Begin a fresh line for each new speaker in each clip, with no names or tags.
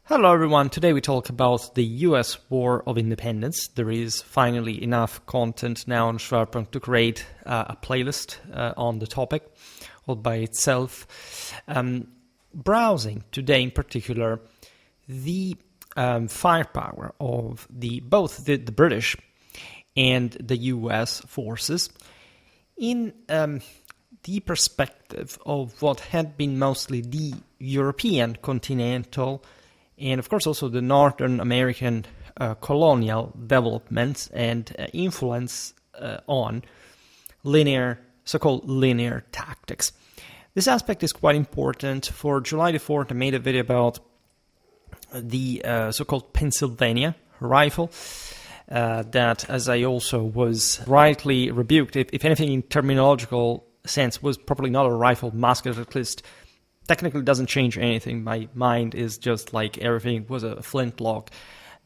Hello everyone, today we talk about the US War of Independence. There is finally enough content now on Schwerpunkt to create a playlist on the topic all by itself. Browsing today in particular the firepower of both the British and the US forces in the perspective of what had been mostly the European continental and of course also the Northern American colonial developments and influence on so-called linear tactics. This aspect is quite important. For July the 4th, I made a video about the so-called Pennsylvania rifle that, as I also was rightly rebuked, if anything in terminological sense, was probably not a rifle, musket, at least technically doesn't change anything. My mind is just like everything was a flintlock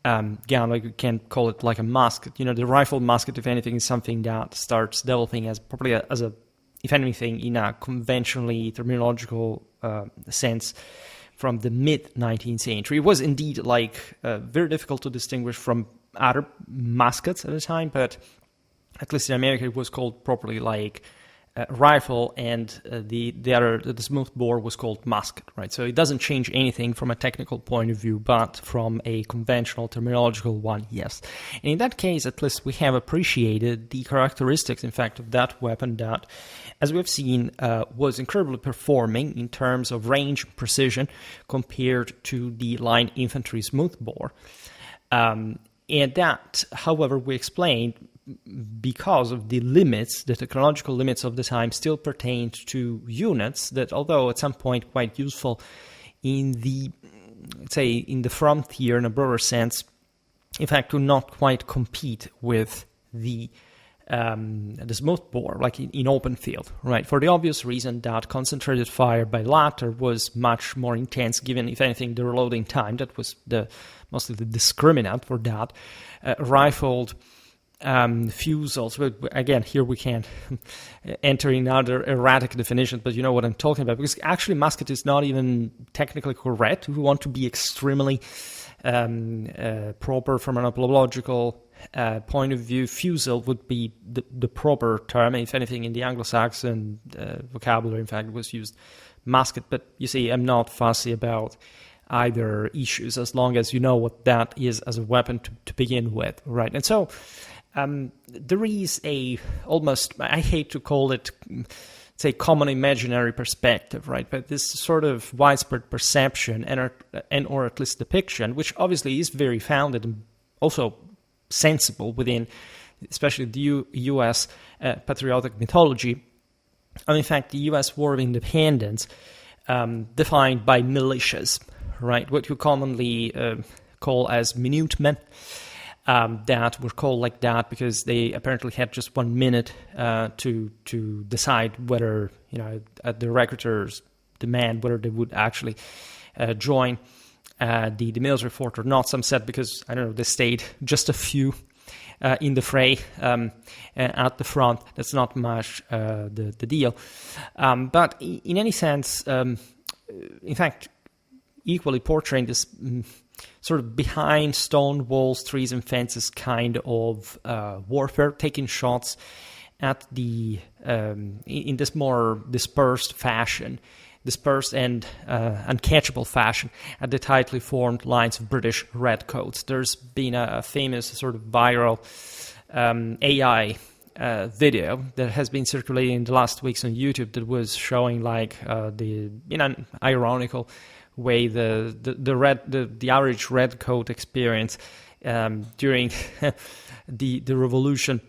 gun, like you can't call it like a musket. You know, the rifle musket, if anything, is something that starts developing as probably if anything, in a conventionally terminological sense from the mid-19th century. It was indeed very difficult to distinguish from other muskets at the time, but at least in America it was called properly rifle, and the smoothbore was called musket, right? So it doesn't change anything from a technical point of view, but from a conventional terminological one, yes. And in that case, at least we have appreciated the characteristics, in fact, of that weapon that, as we've seen, was incredibly performing in terms of range and precision compared to the line infantry smoothbore. And that, however, we explained, because of the limits, the technological limits of the time, still pertained to units that, although at some point quite useful in the frontier in a broader sense, in fact could not quite compete with the smoothbore, like in open field, right? For the obvious reason that concentrated fire by latter was much more intense, given, if anything, the reloading time. That was mostly the discriminant for that. Rifled fusils, but again, here we can't enter in other erratic definitions, but you know what I'm talking about, because actually musket is not even technically correct. If we want to be extremely proper from an etymological point of view, fusel would be the proper term. If anything, in the Anglo-Saxon vocabulary, in fact, was used musket, but you see, I'm not fussy about either issues as long as you know what that is as a weapon to begin with, right? And so there is almost, I hate to call it, say, common imaginary perspective, right? But this sort of widespread perception and or at least depiction, which obviously is very founded and also sensible within, especially the U.S. Patriotic mythology, and in fact, the U.S. War of Independence, defined by militias, right? What you commonly call as minutemen. That were called like that because they apparently had just 1 minute to decide whether, at the recruiter's demand, whether they would actually join the military fort or not. Some said because, they stayed just a few in the fray at the front. That's not much the deal. But in any sense, in fact, equally portraying this sort of behind stone walls, trees, and fences kind of warfare, taking shots at in this more dispersed and uncatchable fashion at the tightly formed lines of British redcoats. There's been a famous sort of viral AI video that has been circulating in the last weeks on YouTube that was showing in an ironical way the average redcoat experience during the revolution,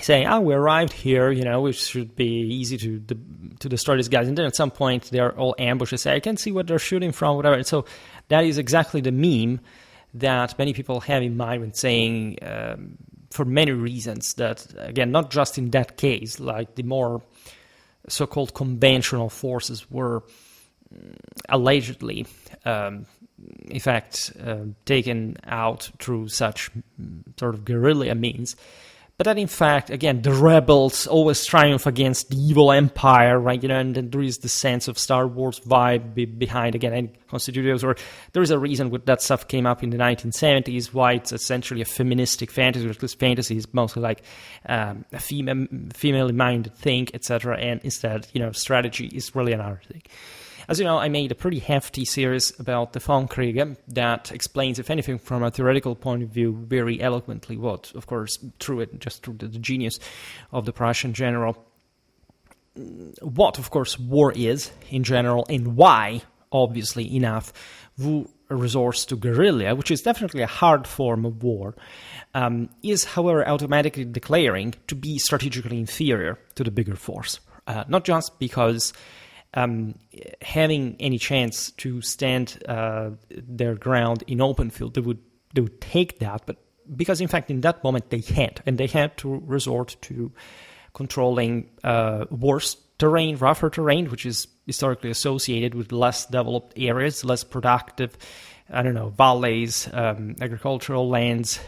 saying, we arrived here, it should be easy to destroy these guys. And then at some point they're all ambushed. They say, I can't see what they're shooting from, whatever. And so that is exactly the meme that many people have in mind when saying, for many reasons, that, again, not just in that case, like the more so-called conventional forces were allegedly, in fact, taken out through such sort of guerrilla means. but that in fact, again, the rebels always triumph against the evil empire, right? And then there is the sense of Star Wars vibe behind, again, any constitutives, or there is a reason that stuff came up in the 1970s, why it's essentially a feministic fantasy, or at least fantasy is mostly like a female-minded thing, etc., and instead, strategy is really another thing. As you know, I made a pretty hefty series about the Von Kriege that explains, if anything, from a theoretical point of view, very eloquently what, of course, through the genius of the Prussian general, what, of course, war is in general, and why, obviously enough, Wu resorts to guerrilla, which is definitely a hard form of war, is, however, automatically declaring to be strategically inferior to the bigger force. Not just because having any chance to stand their ground in open field, they would take that, but because in fact in that moment they had to resort to controlling worse terrain, rougher terrain, which is historically associated with less developed areas, less productive, valleys, agricultural lands,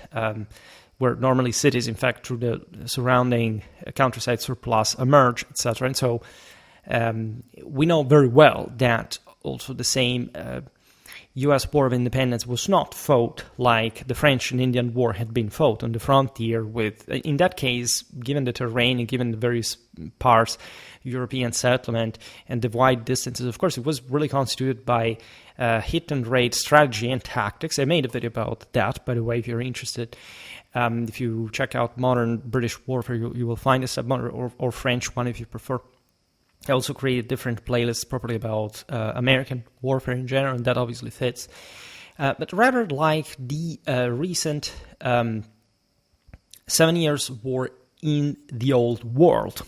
where normally cities, in fact, through the surrounding countryside surplus emerge, etc. And so we know very well that also the same U.S. War of Independence was not fought like the French and Indian War had been fought on the frontier with, in that case, given the terrain and given the various parts, European settlement and the wide distances, of course, it was really constituted by hit and raid strategy and tactics. I made a video about that, by the way, if you're interested. If you check out modern British warfare, you will find a or French one if you prefer. I also created different playlists properly about American warfare in general, and that obviously fits. But rather like the recent 7 Years' War in the Old World,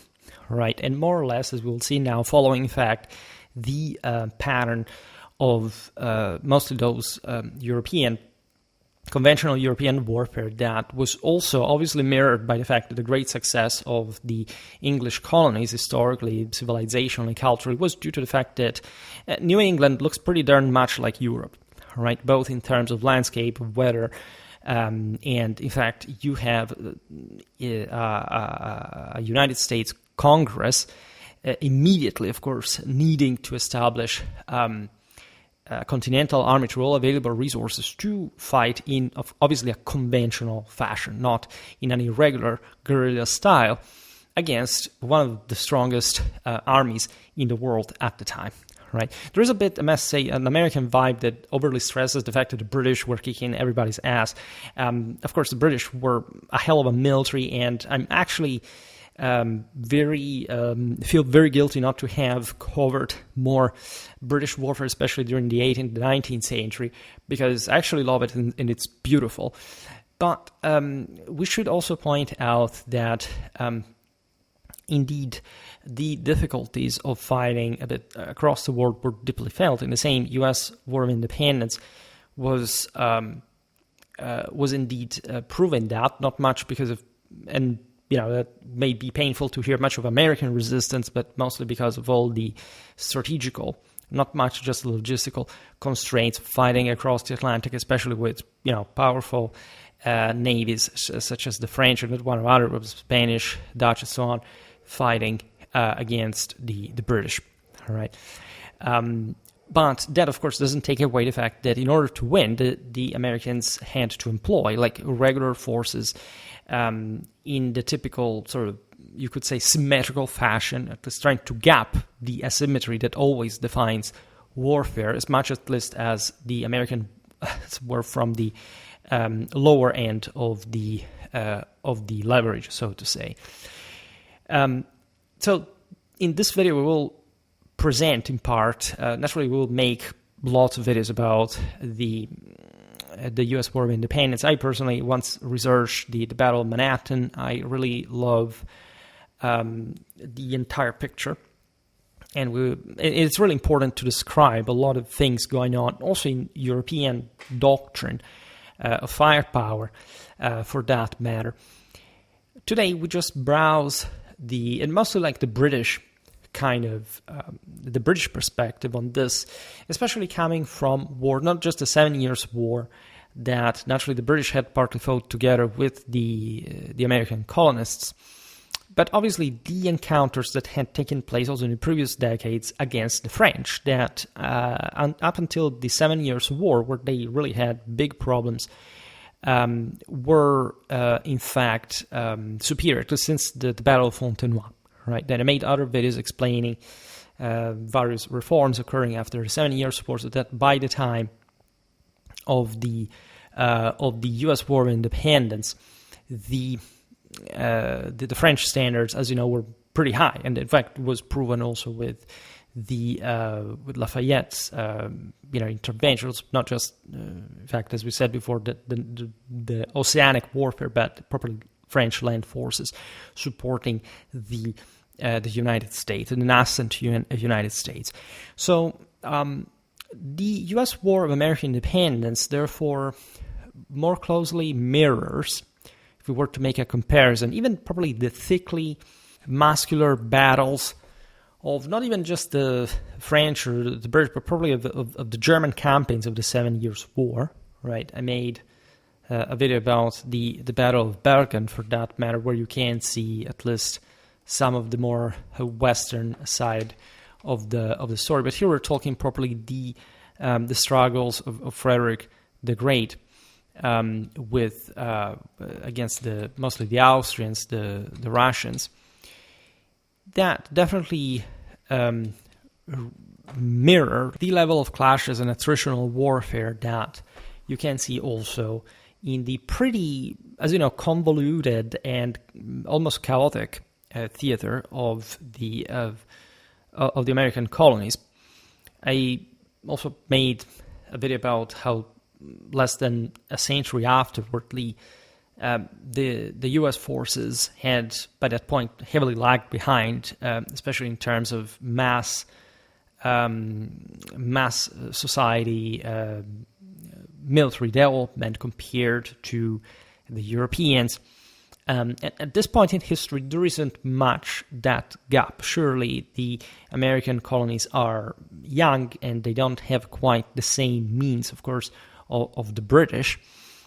right? And more or less, as we'll see now, following, in fact, the pattern of mostly those conventional European warfare that was also obviously mirrored by the fact that the great success of the English colonies historically, civilizationally, culturally, was due to the fact that New England looks pretty darn much like Europe, right? Both in terms of landscape, of weather, and in fact, you have a United States Congress immediately, of course, needing to establish Continental Army through all available resources to fight in obviously a conventional fashion, not in an irregular guerrilla style, against one of the strongest armies in the world at the time. Right? There is a bit, I must say, an American vibe that overly stresses the fact that the British were kicking everybody's ass. Of course, the British were a hell of a military, and I'm actually feel very guilty not to have covered more British warfare, especially during the 18th and 19th century, because I actually love it and it's beautiful. But we should also point out that indeed the difficulties of fighting a bit across the world were deeply felt. In the same U.S. War of Independence was indeed proven that, not much because of, and that may be painful to hear, much of American resistance, but mostly because of all the strategical, not much just logistical constraints fighting across the Atlantic, especially with, powerful navies such as the French and one or other, of Spanish, Dutch, and so on, fighting against the British. All right. But that, of course, doesn't take away the fact that in order to win, the Americans had to employ regular forces in the typical sort of, you could say, symmetrical fashion, at least trying to gap the asymmetry that always defines warfare, as much at least as the American were from the lower end of the leverage, so to say. So in this video, we will present in part, naturally we will make lots of videos about the U.S. War of Independence. I personally once researched the Battle of Manhattan. I really love the entire picture. And it's really important to describe a lot of things going on, also in European doctrine of firepower, for that matter. Today, we just browse and mostly like the British kind of, the British perspective on this, especially coming from war, not just the 7 Years' War that naturally the British had partly fought together with the American colonists. But obviously the encounters that had taken place also in the previous decades against the French, that up until the 7 Years' War, where they really had big problems, were in fact superior to since the Battle of Fontenoy. Right? Then I made other videos explaining various reforms occurring after the 7 Years' War, so that by the time of the U.S. War of Independence, the French standards, as you know, were pretty high, and in fact was proven also with with Lafayette's interventions, not just in fact, as we said before, the oceanic warfare, but properly French land forces supporting the United States, the nascent United States. So the U.S. War of American Independence, therefore, more closely mirrors, if we were to make a comparison, even probably the thickly muscular battles of not even just the French or the British, but probably of the German campaigns of the 7 Years' War. Right? I made a video about the Battle of Bergen, for that matter, where you can see at least some of the more western side of the story. But here we're talking properly the struggles of Frederick the Great with against mostly the Austrians, the Russians. That definitely mirror the level of clashes and attritional warfare that you can see also in the pretty, as you know, convoluted and almost chaotic theater of the American colonies. I also made a video about how less than a century afterwardly, the U.S. forces had, by that point, heavily lagged behind, especially in terms of mass society, military development compared to the Europeans. At this point in history, there isn't much that gap. Surely the American colonies are young and they don't have quite the same means, of course, of the British.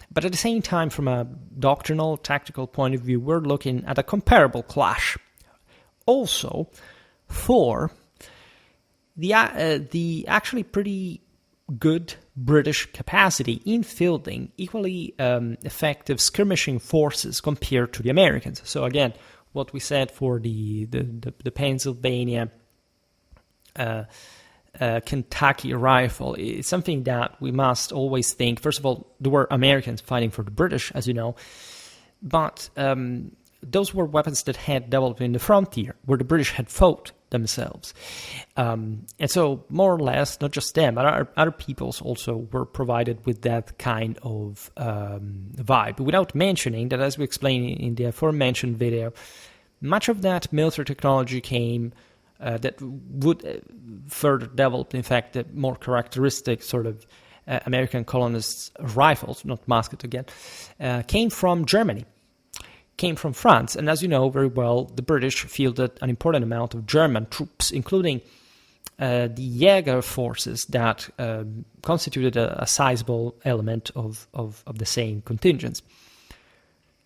But at the same time, from a doctrinal, tactical point of view, we're looking at a comparable clash. Also, for the actually pretty good British capacity in fielding equally effective skirmishing forces compared to the Americans. So again, what we said for the Pennsylvania Kentucky rifle is something that we must always think. First of all, there were Americans fighting for the British, as you know, but those were weapons that had developed in the frontier, where the British had fought themselves. And so, more or less, not just them, but other peoples also were provided with that kind of vibe. Without mentioning that, as we explained in the aforementioned video, much of that military technology came that would further develop, in fact, the more characteristic sort of American colonists' rifles, not musket again, came from Germany, came from France. And as you know very well, the British fielded an important amount of German troops, including the Jäger forces that constituted a sizable element of the same contingents.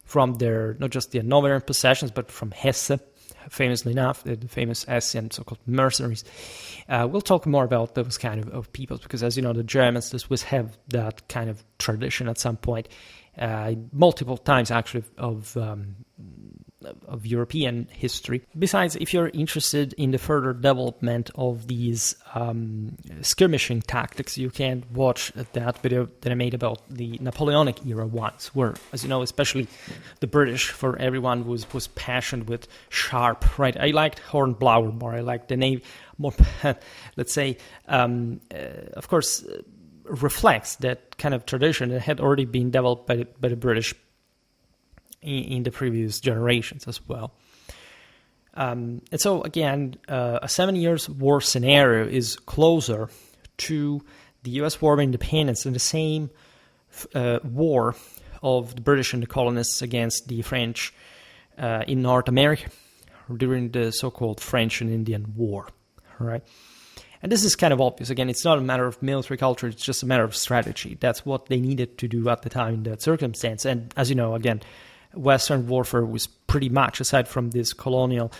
From their, not just the northern possessions, but from Hesse, famously enough, the famous Hessian so-called mercenaries. We'll talk more about those kind of peoples, because as you know, the Germans, this was have that kind of tradition at some point, multiple times actually of European history. Besides, if you're interested in the further development of these skirmishing tactics, you can watch that video that I made about the Napoleonic era ones, where, as you know, especially the British, for everyone was passionate with sharp, right? I liked Hornblower more. I liked the name more, let's say, of course, reflects that kind of tradition that had already been developed by the British in the previous generations as well. And so, again, a 7 Years' War scenario is closer to the U.S. War of Independence than the same war of the British and the colonists against the French in North America during the so-called French and Indian War, right? And this is kind of obvious. Again, it's not a matter of military culture, it's just a matter of strategy. That's what they needed to do at the time in that circumstance. And as you know, again, Western warfare was pretty much, aside from this colonial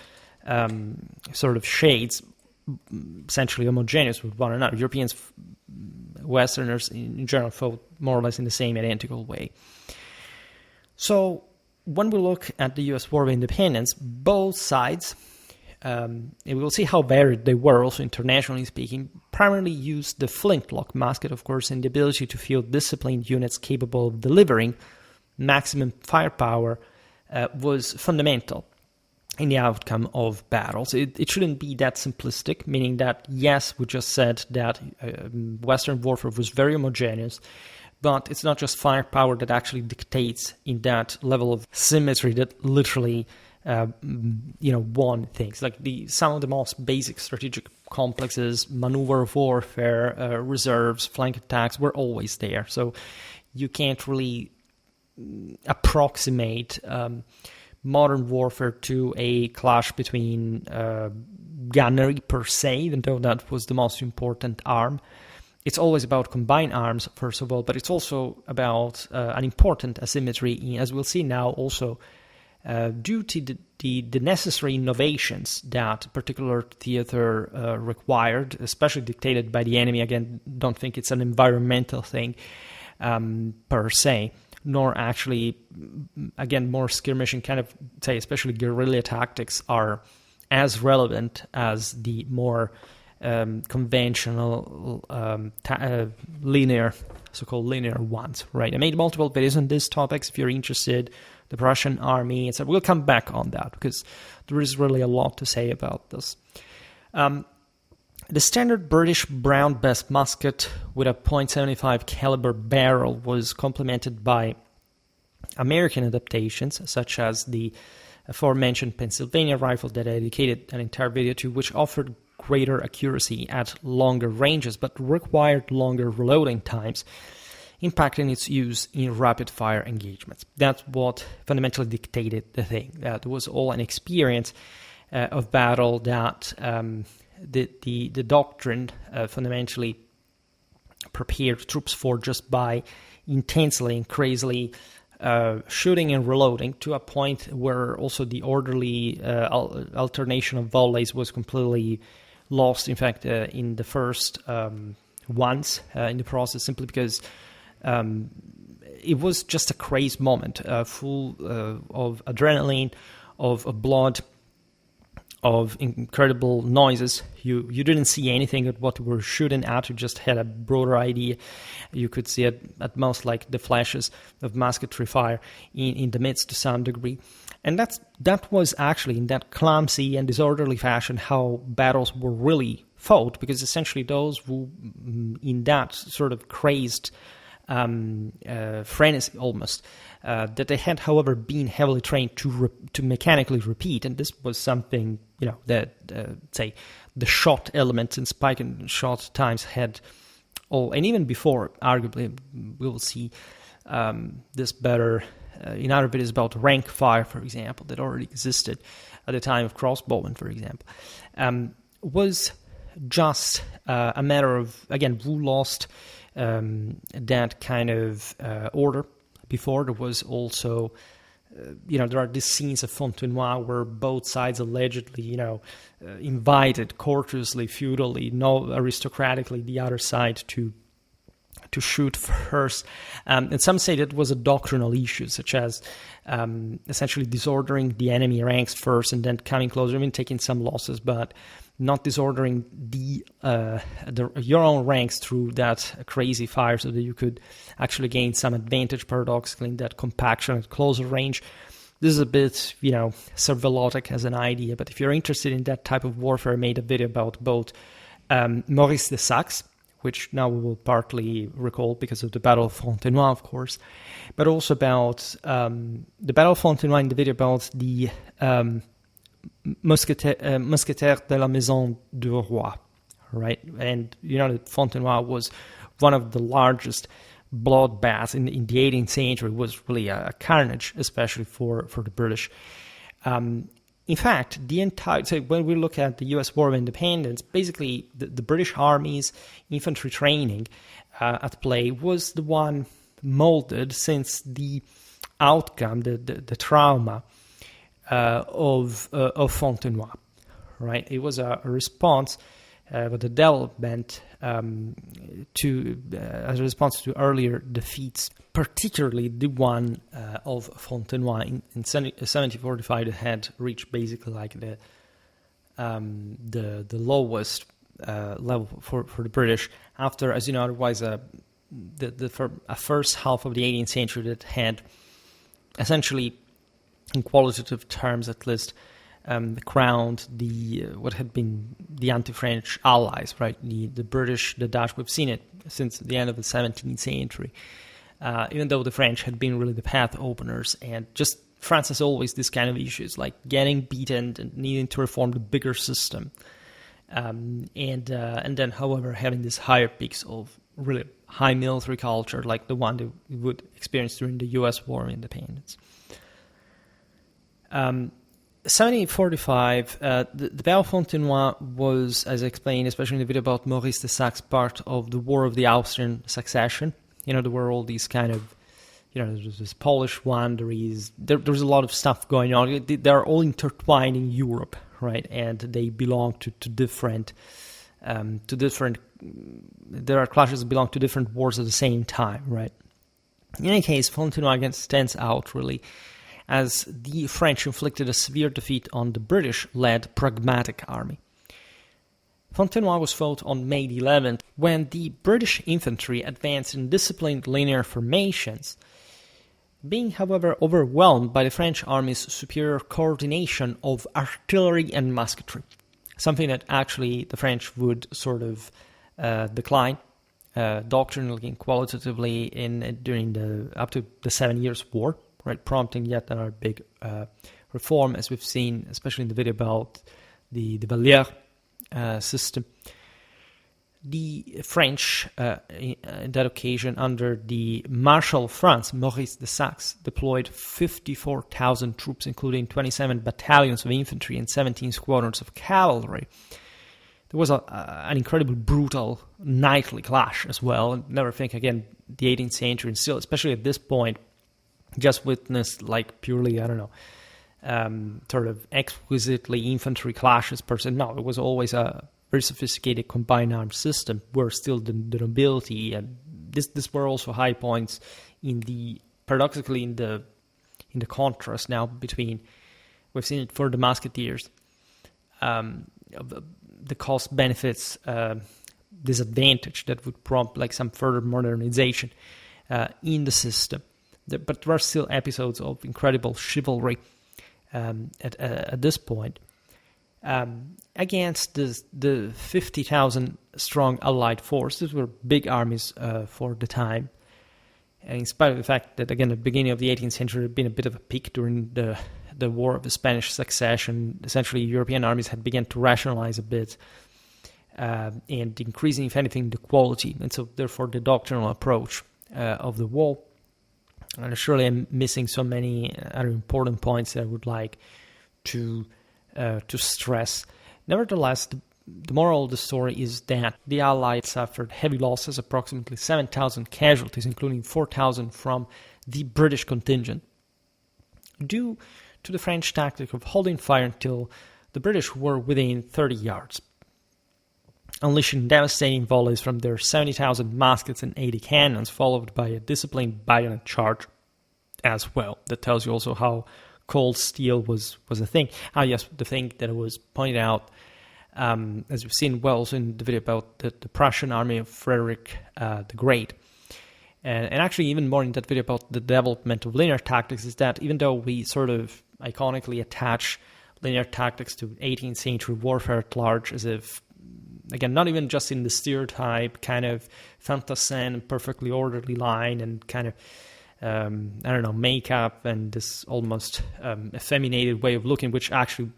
sort of shades, essentially homogeneous with one another. Europeans, Westerners in general, fought more or less in the same identical way. So when we look at the U.S. War of Independence, both sides, and we will see how varied they were, also internationally speaking, primarily used the flintlock musket, of course, and the ability to field disciplined units capable of delivering maximum firepower was fundamental in the outcome of battles. It shouldn't be that simplistic, meaning that, yes, we just said that Western warfare was very homogeneous, but it's not just firepower that actually dictates in that level of symmetry that literally won things. Like some of the most basic strategic complexes, maneuver warfare, reserves, flank attacks were always there. So you can't really approximate modern warfare to a clash between gunnery per se, even though that was the most important arm. It's always about combined arms, first of all, but it's also about an important asymmetry, as we'll see now, also due to the necessary innovations that a particular theater required, especially dictated by the enemy. Again, don't think it's an environmental thing per se, nor actually, again, more skirmishing kind of, say, especially guerrilla tactics are as relevant as the more conventional linear, so-called linear ones, right? I made multiple videos on these topics if you're interested. The Prussian army, and so we'll come back on that because there is really a lot to say about this. The standard British Brown Bess musket with a .75 caliber barrel was complemented by American adaptations, such as the aforementioned Pennsylvania rifle that I dedicated an entire video to, which offered greater accuracy at longer ranges but required longer reloading times, impacting its use in rapid-fire engagements. That's what fundamentally dictated the thing. That was all an experience of battle that the doctrine fundamentally prepared troops for just by intensely and crazily shooting and reloading to a point where also the orderly alternation of volleys was completely lost. In fact, in the first ones in the process, simply because it was just a crazy moment, full of adrenaline, of blood, of incredible noises. You didn't see anything of what we were shooting at. You just had a broader idea. You could see at most like the flashes of musketry fire in the midst to some degree. And that was actually in that clumsy and disorderly fashion how battles were really fought, because essentially those who in that sort of crazed frenzy almost that they had, however, been heavily trained to mechanically repeat, and this was something that say the shot elements and spike and shot times had all, and even before, arguably, we will see this better in other videos about rank fire, for example, that already existed at the time of crossbowmen, for example, was just a matter of, again, who lost that kind of order. Before, there was also, there are these scenes of Fontenoy where both sides allegedly, invited courteously, feudally, no aristocratically, the other side to shoot first. And some say that was a doctrinal issue, such as essentially disordering the enemy ranks first and then coming closer, even taking some losses, but not disordering your own ranks through that crazy fire, so that you could actually gain some advantage, paradoxically, in that compaction at closer range. This is a bit, servillotic as an idea, but if you're interested in that type of warfare, I made a video about both Maurice de Saxe, which now we will partly recall because of the Battle of Fontenoy, of course, but also about the Battle of Fontenoy in the video about the Mousquetaires de la Maison du Roi, right? And that Fontenoy was one of the largest bloodbaths in the 18th century. It was really a carnage, especially for the British. In fact, so when we look at the U.S. War of Independence, basically the British Army's infantry training at play was the one molded since the outcome, the trauma of Fontenoy, right? It was a response with the development as a response to earlier defeats, particularly the one of Fontenoy in 1745 that had reached basically like the lowest level for the British after, as you know, otherwise the first half of the 18th century that had essentially, in qualitative terms at least, crowned what had been the anti-French allies, right? The British, the Dutch. We've seen it since the end of the 17th century. Even though the French had been really the path openers, and just France has always this kind of issues, like getting beaten and needing to reform the bigger system, and then, however, having these higher peaks of really high military culture, like the one that we would experience during the U.S. War of Independence. 1745, the Battle of Fontenoy was, as I explained, especially in the video about Maurice de Saxe, part of the War of the Austrian Succession. You know, there were all these kind of, there's this Polish one, there's a lot of stuff going on. They're all intertwined in Europe, right? And they belong to different, there are clashes that belong to different wars at the same time, right? In any case, Fontenoy again stands out, really, as the French inflicted a severe defeat on the British-led Pragmatic Army. Fontenoy was fought on May 11th, when the British infantry advanced in disciplined linear formations, being, however, overwhelmed by the French army's superior coordination of artillery and musketry, something that actually the French would sort of decline doctrinally and qualitatively during up to the 7 Years' War, right, prompting yet another big reform, as we've seen, especially in the video about the Valliere system. The French, in that occasion, under the Marshal of France, Maurice de Saxe, deployed 54,000 troops, including 27 battalions of infantry and 17 squadrons of cavalry. There was an incredibly brutal nightly clash as well. And never think, again, the 18th century, and still, especially at this point, just witnessed like purely, sort of exquisitely infantry clashes per se. No, it was always a very sophisticated combined arms system where still the nobility, and this were also high points paradoxically in the contrast now between, we've seen it for the musketeers, the cost benefits disadvantage that would prompt like some further modernization in the system. But there are still episodes of incredible chivalry at this point. Against the 50,000 strong Allied force. These were big armies for the time. And in spite of the fact that, again, at the beginning of the 18th century had been a bit of a peak during the War of the Spanish Succession, essentially European armies had begun to rationalize a bit and increasing, if anything, the quality. And so, therefore, the doctrinal approach of the war. And surely I'm missing so many other important points that I would like to stress. Nevertheless, the moral of the story is that the Allies suffered heavy losses, approximately 7,000 casualties, including 4,000 from the British contingent, due to the French tactic of holding fire until the British were within 30 yards, unleashing devastating volleys from their 70,000 muskets and 80 cannons, followed by a disciplined bayonet charge as well. That tells you also how cold steel was a thing. Ah, yes, the thing that was pointed out, as we've seen well also in the video about the Prussian army of Frederick the Great. And actually even more in that video about the development of linear tactics is that even though we sort of iconically attach linear tactics to 18th century warfare at large, as if, again, not even just in the stereotype kind of fantassin, perfectly orderly line and kind of, makeup and this almost effeminated way of looking, which actually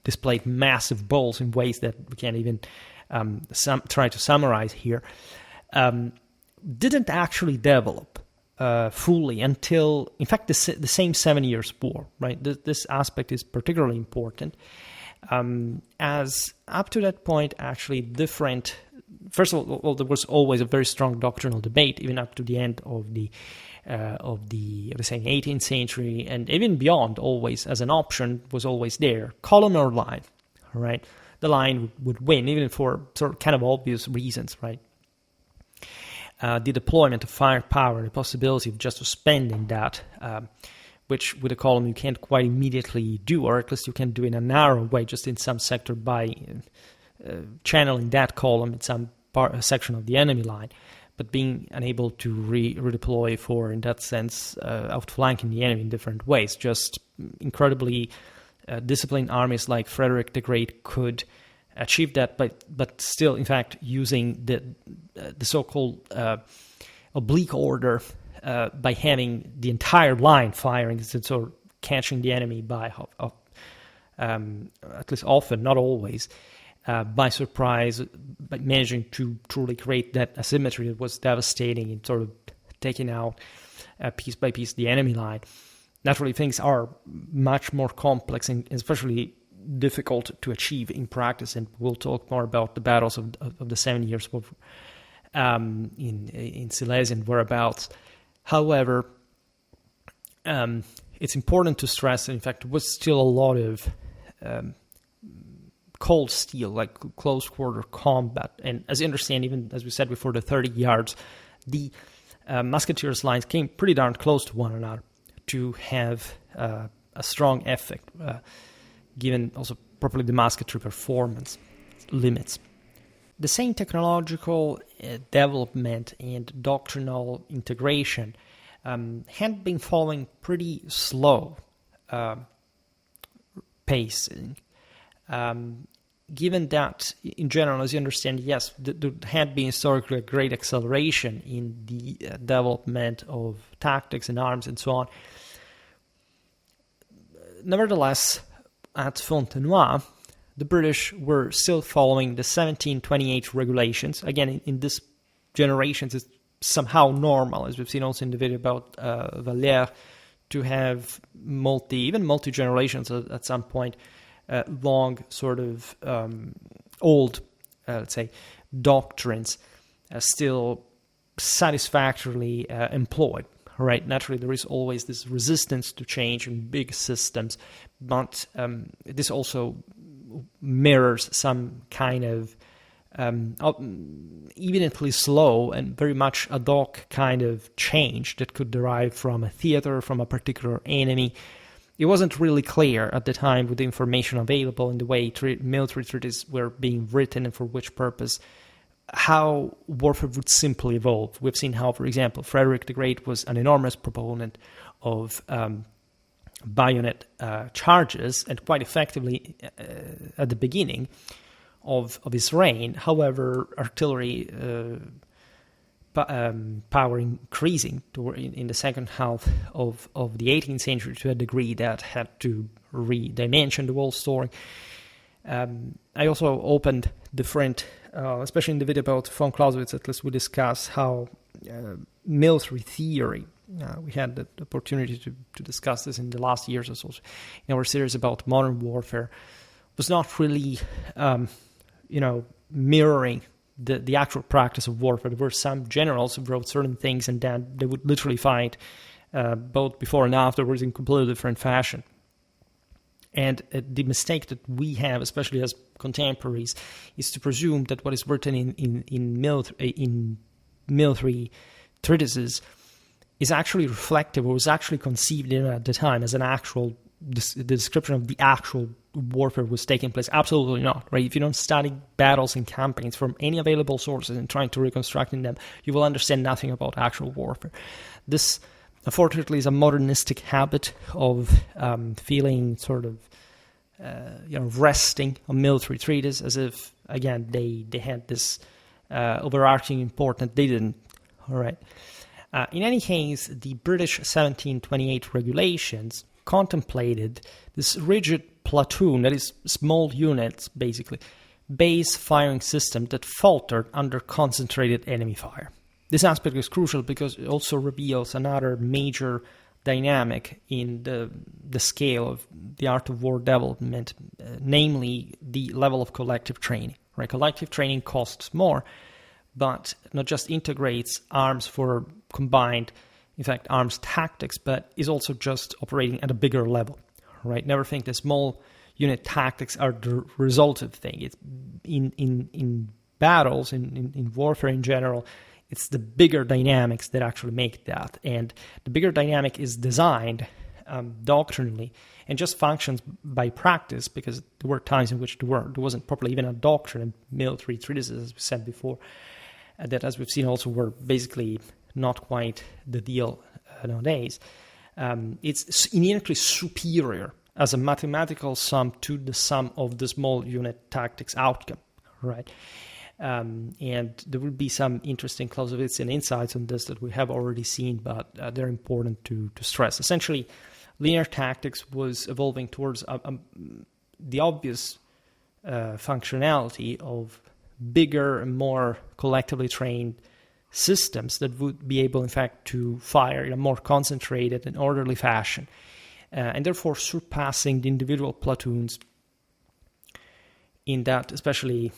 displayed massive balls in ways that we can't even try to summarize here, didn't actually develop fully until, in fact, the same 7 Years' War, right? This aspect is particularly important, as up to that point, actually different. First of all, there was always a very strong doctrinal debate, even up to the end of the let's say 18th century, and even beyond. Always as an option was always there: column or line, right? The line would win, even for sort of kind of obvious reasons, right? The deployment of firepower, the possibility of just spending that, which with a column you can't quite immediately do, or at least you can do in a narrow way, just in some sector by channeling that column in some section of the enemy line, but being unable to redeploy for, in that sense, outflanking the enemy in different ways. Just incredibly disciplined armies like Frederick the Great could achieve that, but still, in fact, using the so-called oblique order by having the entire line firing, instead of catching the enemy by, at least often, not always, by surprise, by managing to truly create that asymmetry that was devastating and sort of taking out piece by piece the enemy line. Naturally, things are much more complex and especially difficult to achieve in practice, and we'll talk more about the battles of the 7 Years' War in Silesia and whereabouts. However, it's important to stress that, in fact, there was still a lot of cold steel, like close quarter combat, and as you understand, even as we said before, the 30 yards, the musketeers' lines came pretty darn close to one another to have a strong effect, given also properly the musketry performance limits. The same technological development and doctrinal integration had been following pretty slow pacing, given that, in general, as you understand, yes, there had been historically a great acceleration in the development of tactics and arms and so on. Nevertheless, at Fontenoy, the British were still following the 1728 regulations. Again, in this generations, it's somehow normal, as we've seen also in the video about Valère, to have multi-generations at some point, long sort of old, let's say, doctrines still satisfactorily employed. Right, naturally, there is always this resistance to change in big systems, but this also mirrors some kind of evidently slow and very much ad hoc kind of change that could derive from a theater, from a particular enemy. It wasn't really clear at the time, with the information available and the way military treaties were being written and for which purpose, how warfare would simply evolve. We've seen how, for example, Frederick the Great was an enormous proponent of bayonet charges, and quite effectively at the beginning of his reign. However, artillery power increasing in the second half of the 18th century to a degree that had to redimension the whole story. I also opened different, especially in the video about von Clausewitz, at least we discuss how military theory, we had the opportunity to discuss this in the last years or so in our series about modern warfare, was not really, mirroring the actual practice of warfare. There were some generals who wrote certain things and then they would literally fight both before and afterwards in completely different fashion. And the mistake that we have, especially as contemporaries, is to presume that what is written in military treatises is actually reflective, or was actually conceived in at the time as an actual the description of the actual warfare was taking place. Absolutely not, right? If you don't study battles and campaigns from any available sources and trying to reconstruct them, you will understand nothing about actual warfare. This, unfortunately, is a modernistic habit of feeling sort of, resting on military treaties as if, again, they had this overarching importance. They didn't, all right? In any case, the British 1728 regulations contemplated this rigid platoon, that is small units, basically, base firing system that faltered under concentrated enemy fire. This aspect is crucial because it also reveals another major dynamic in the scale of the art of war development, namely the level of collective training. Right? Collective training costs more, but not just integrates arms for combined, in fact, arms tactics, but is also just operating at a bigger level. Right? Never think the small unit tactics are the resultant thing. It's in battles, in warfare in general, it's the bigger dynamics that actually make that. And the bigger dynamic is designed doctrinally and just functions by practice, because there were times in which there wasn't properly even a doctrine and military treatises, as we said before, that, as we've seen, also were basically not quite the deal nowadays. It's inherently superior as a mathematical sum to the sum of the small unit tactics outcome, right? And there will be some interesting clausewitz and insights on this that we have already seen, but they're important to stress. Essentially, linear tactics was evolving towards the obvious functionality of bigger and more collectively trained systems that would be able, in fact, to fire in a more concentrated and orderly fashion, and therefore surpassing the individual platoons in that, especially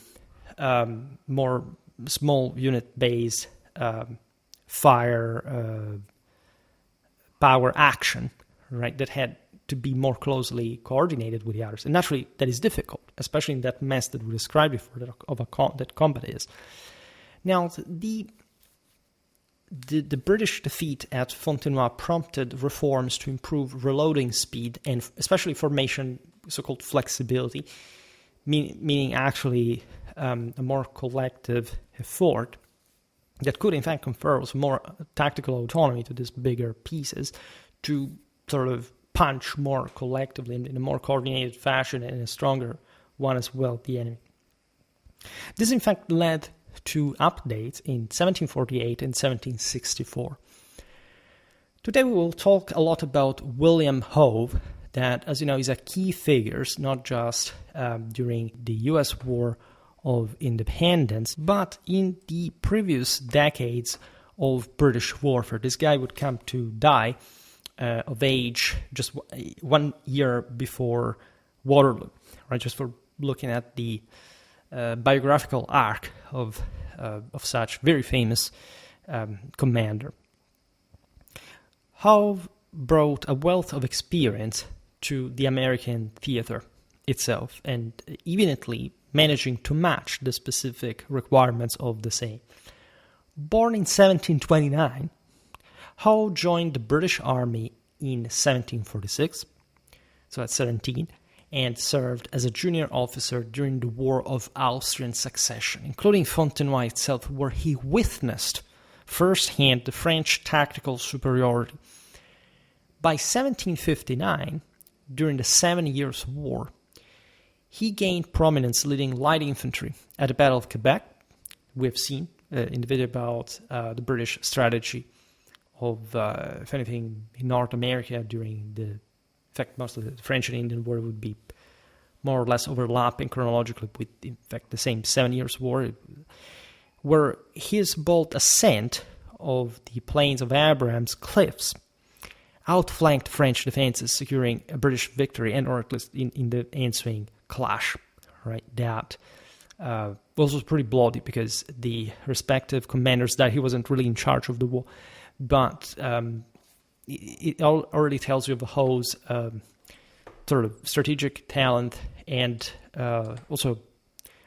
more small unit based fire power action, right, that had to be more closely coordinated with the others. And naturally, that is difficult, especially in that mess that we described before that combat is. Now, the British defeat at Fontenoy prompted reforms to improve reloading speed and especially formation, so-called flexibility, meaning actually a more collective effort that could in fact confer also more tactical autonomy to these bigger pieces to sort of punch more collectively in a more coordinated fashion and a stronger one as well, the enemy. This in fact led to updates in 1748 and 1764. Today we will talk a lot about William Howe, that, as you know, is a key figure, not just during the US War of Independence, but in the previous decades of British warfare. This guy would come to die of age just 1 year before Waterloo, right? Just for looking at the biographical arc of such very famous commander. Howe brought a wealth of experience to the American theater itself, and evidently managing to match the specific requirements of the same. Born in 1729, Howe joined the British Army in 1746, so at 17, and served as a junior officer during the War of Austrian Succession, including Fontenoy itself, where he witnessed firsthand the French tactical superiority. By 1759, during the 7 Years' War, he gained prominence leading light infantry at the Battle of Quebec. We have seen in the video about the British strategy of, if anything, in North America during the, in fact, most of the French and Indian War would be more or less overlapping chronologically with, in fact, the same 7 Years' War, where his bold ascent of the plains of Abraham's cliffs outflanked French defenses, securing a British victory, and or at least in the ensuing clash, right? That was pretty bloody because the respective commanders died. He wasn't really in charge of the war, but it already tells you of Howe's sort of strategic talent and also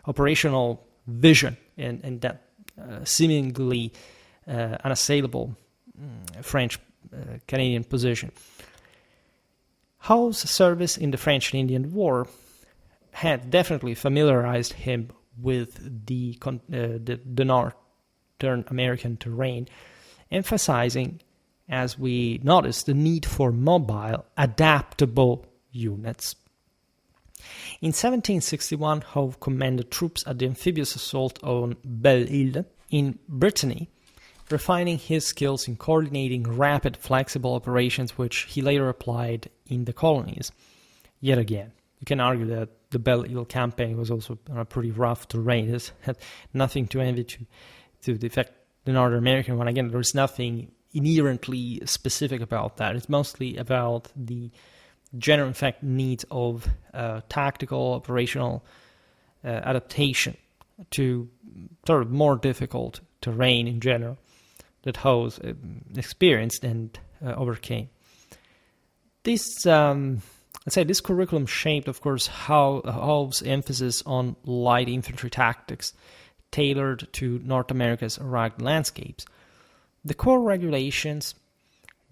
operational vision and that seemingly unassailable French Canadian position. Howe's service in the French and Indian War had definitely familiarized him with the Northern American terrain, emphasizing, as we noticed, the need for mobile, adaptable units. In 1761, Howe commanded troops at the amphibious assault on Belle-Île in Brittany, refining his skills in coordinating rapid, flexible operations, which he later applied in the colonies. Yet again, you can argue that the Belle-Île campaign was also on a pretty rough terrain. It had nothing to envy to the fact the North American one. Again, there's nothing inherently specific about that. It's mostly about the general, in fact, need of tactical, operational adaptation to sort of more difficult terrain in general that Howe experienced and overcame. This, let's say, this curriculum shaped, of course, Howe's emphasis on light infantry tactics tailored to North America's rugged landscapes. The core regulations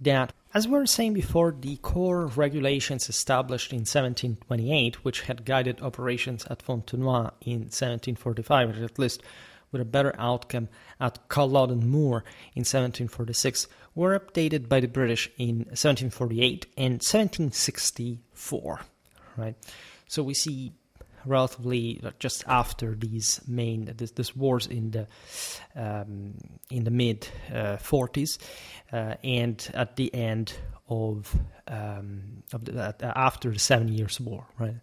that, as we were saying before, the core regulations established in 1728, which had guided operations at Fontenoy in 1745, or at least with a better outcome at Culloden Moor in 1746, were updated by the British in 1748 and 1764. Right, so we see relatively just after these this wars in the mid 40s and at the end of after the 7 Years' War, right,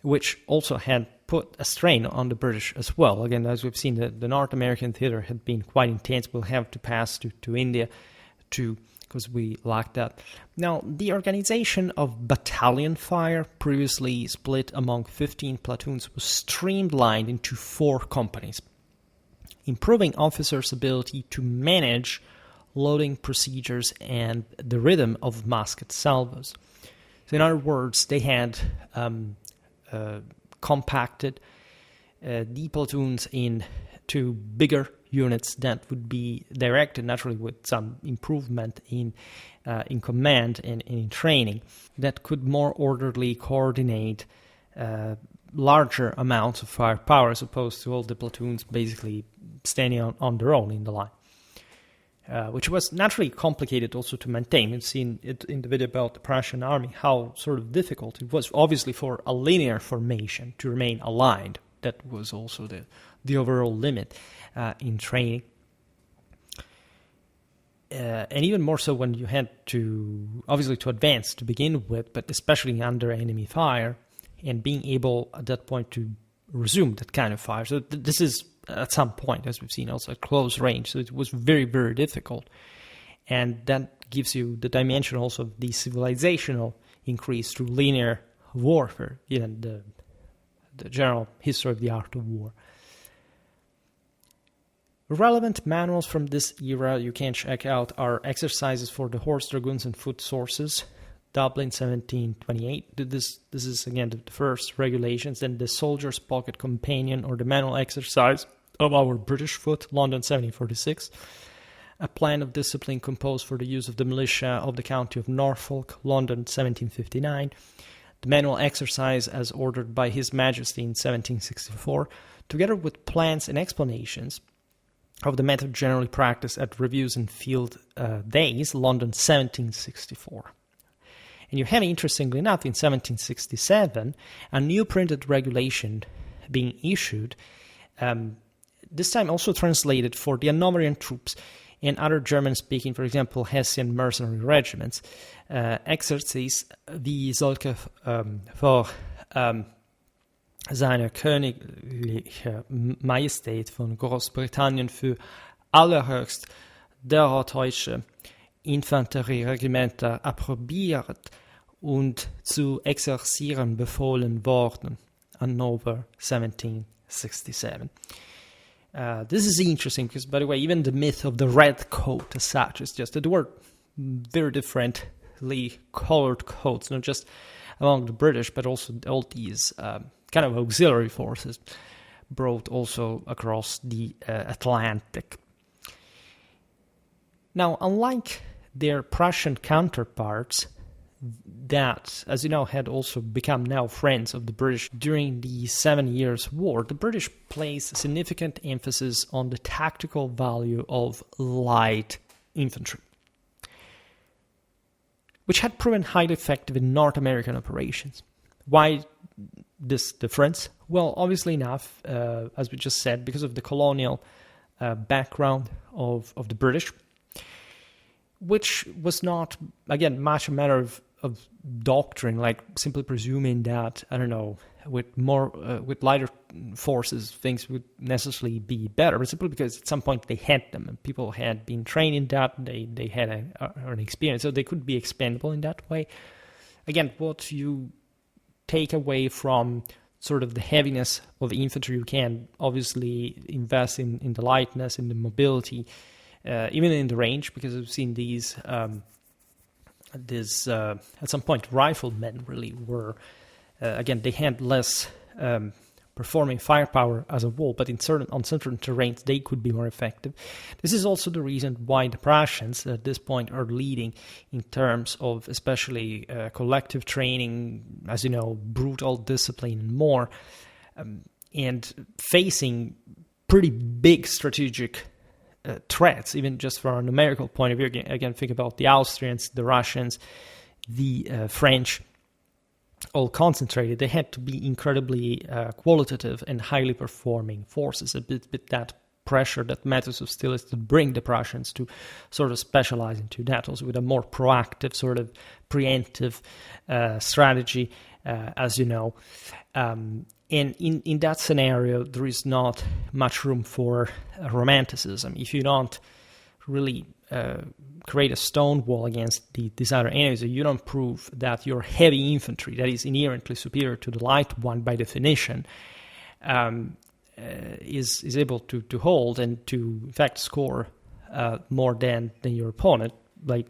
which also had put a strain on the British as well. Again, as we've seen, the North American theater had been quite intense. We'll have to pass to India because we lacked that. Now, the organization of battalion fire, previously split among 15 platoons, was streamlined into 4 companies, improving officers' ability to manage loading procedures and the rhythm of musket salvos. So in other words, they had compacted the platoons into bigger units that would be directed naturally with some improvement in command and in training that could more orderly coordinate larger amounts of firepower as opposed to all the platoons basically standing on their own in the line, which was naturally complicated also to maintain. We've seen it in the video about the Prussian army, how sort of difficult it was, obviously, for a linear formation to remain aligned. That was also the overall limit in training. And even more so when you had to, obviously, to advance to begin with, but especially under enemy fire, and being able at that point to resume that kind of fire. So this is, at some point, as we've seen, also at close range. So it was very, very difficult. And that gives you the dimension also of the civilizational increase through linear warfare, even the general history of the art of war. Relevant manuals from this era you can check out are Exercises for the Horse, Dragoons, and Foot Sources, Dublin 1728. This is, again, the first regulations. Then the Soldier's Pocket Companion, or the Manual Exercise of Our British Foot, London 1746. A Plan of Discipline composed for the use of the militia of the County of Norfolk, London 1759. The Manual Exercise as ordered by His Majesty in 1764, together with plans and explanations of the method generally practiced at reviews and field days, London 1764. And you have, interestingly enough, in 1767, a new printed regulation being issued, this time also translated for the Hanoverian troops and other German-speaking, for example, Hessian mercenary regiments, Exerzice wie solche vor seiner königliche Majestät von Großbritannien für allerhöchst deutsche Infanterieregimenter approbiert und zu exerzieren befohlen worden. Hanover 1767. This is interesting because, by the way, even the myth of the red coat as such is just that there were very differently colored coats, not just among the British, but also all these kind of auxiliary forces brought also across the Atlantic. Now, unlike their Prussian counterparts that, as you know, had also become now friends of the British during the 7 Years' War, the British placed significant emphasis on the tactical value of light infantry, which had proven highly effective in North American operations. Why this difference? Well, obviously enough, as we just said, because of the colonial background of the British, which was not, again, much a matter of doctrine, like simply presuming that, I don't know, with lighter forces, things would necessarily be better, but simply because at some point they had them and people had been trained in that, they had an experience, so they could be expendable in that way. Again, what you take away from sort of the heaviness of the infantry, you can obviously invest in the lightness, in the mobility, even in the range, because I've seen these at some point riflemen really were, again, they had less performing firepower as a whole, but on certain terrains they could be more effective. This is also the reason why the Prussians at this point are leading in terms of especially collective training, as you know, brutal discipline and more, and facing pretty big strategic threats, even just from a numerical point of view. Again, think about the Austrians, the Russians, the French, all concentrated. They had to be incredibly qualitative and highly performing forces. A bit that pressure that Matthias was still is to bring the Prussians to sort of specialize into that, also with a more proactive sort of preemptive strategy, as you know. And in that scenario, there is not much room for romanticism. If you don't really create a stone wall against these other enemies, you don't prove that your heavy infantry, that is inherently superior to the light one by definition, is able to hold and to, in fact, score more than your opponent. Like,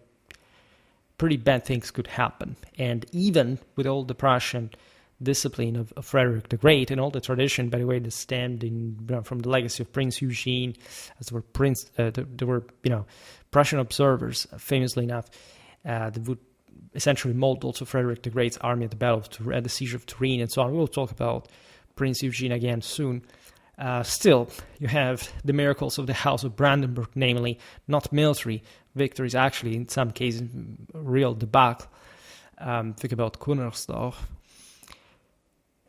pretty bad things could happen. And even with all the Prussian discipline of Frederick the Great and all the tradition, by the way, that stemmed from the legacy of Prince Eugene, as there were Prussian observers, famously enough, that would essentially mold also Frederick the Great's army at the Battle of Turin, at the Siege of Turin, and so on. We'll talk about Prince Eugene again soon. Still, you have the miracles of the House of Brandenburg, namely not military victories, actually in some cases real debacle. Think about Kunersdorf.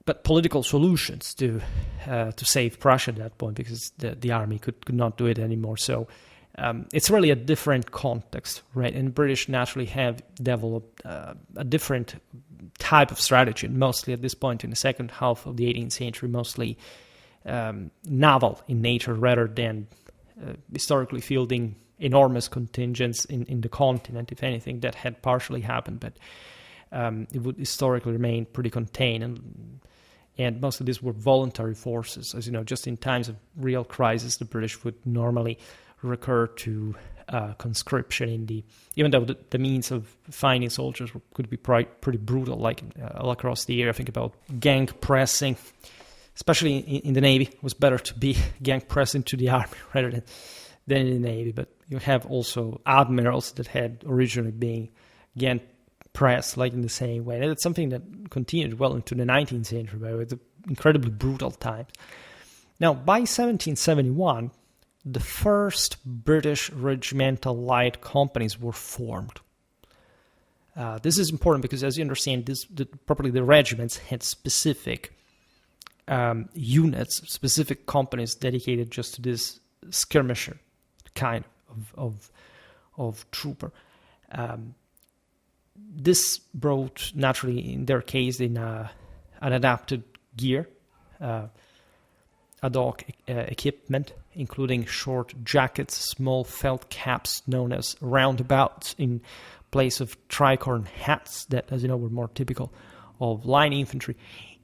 But political solutions to save Prussia at that point, because the army could not do it anymore. So it's really a different context, right? And British naturally have developed a different type of strategy, mostly at this point in the second half of the 18th century, mostly naval in nature rather than historically fielding enormous contingents in the continent. If anything, that had partially happened, but it would historically remain pretty contained. And most of these were voluntary forces. As you know, just in times of real crisis, the British would normally recur to conscription even though the means of finding soldiers could be pretty brutal, like all across the area. Think about gang pressing, especially in the Navy. It was better to be gang pressed into the army rather than in the Navy. But you have also admirals that had originally been gang press, like in the same way. And it's something that continued well into the 19th century, by the way, the incredibly brutal times. Now, by 1771, the first British regimental light companies were formed. This is important because, as you understand, properly the regiments had specific units, specific companies dedicated just to this skirmisher kind of trooper. This brought, naturally, in their case, an adapted gear, ad hoc equipment, including short jackets, small felt caps known as roundabouts in place of tricorn hats that, as you know, were more typical of line infantry,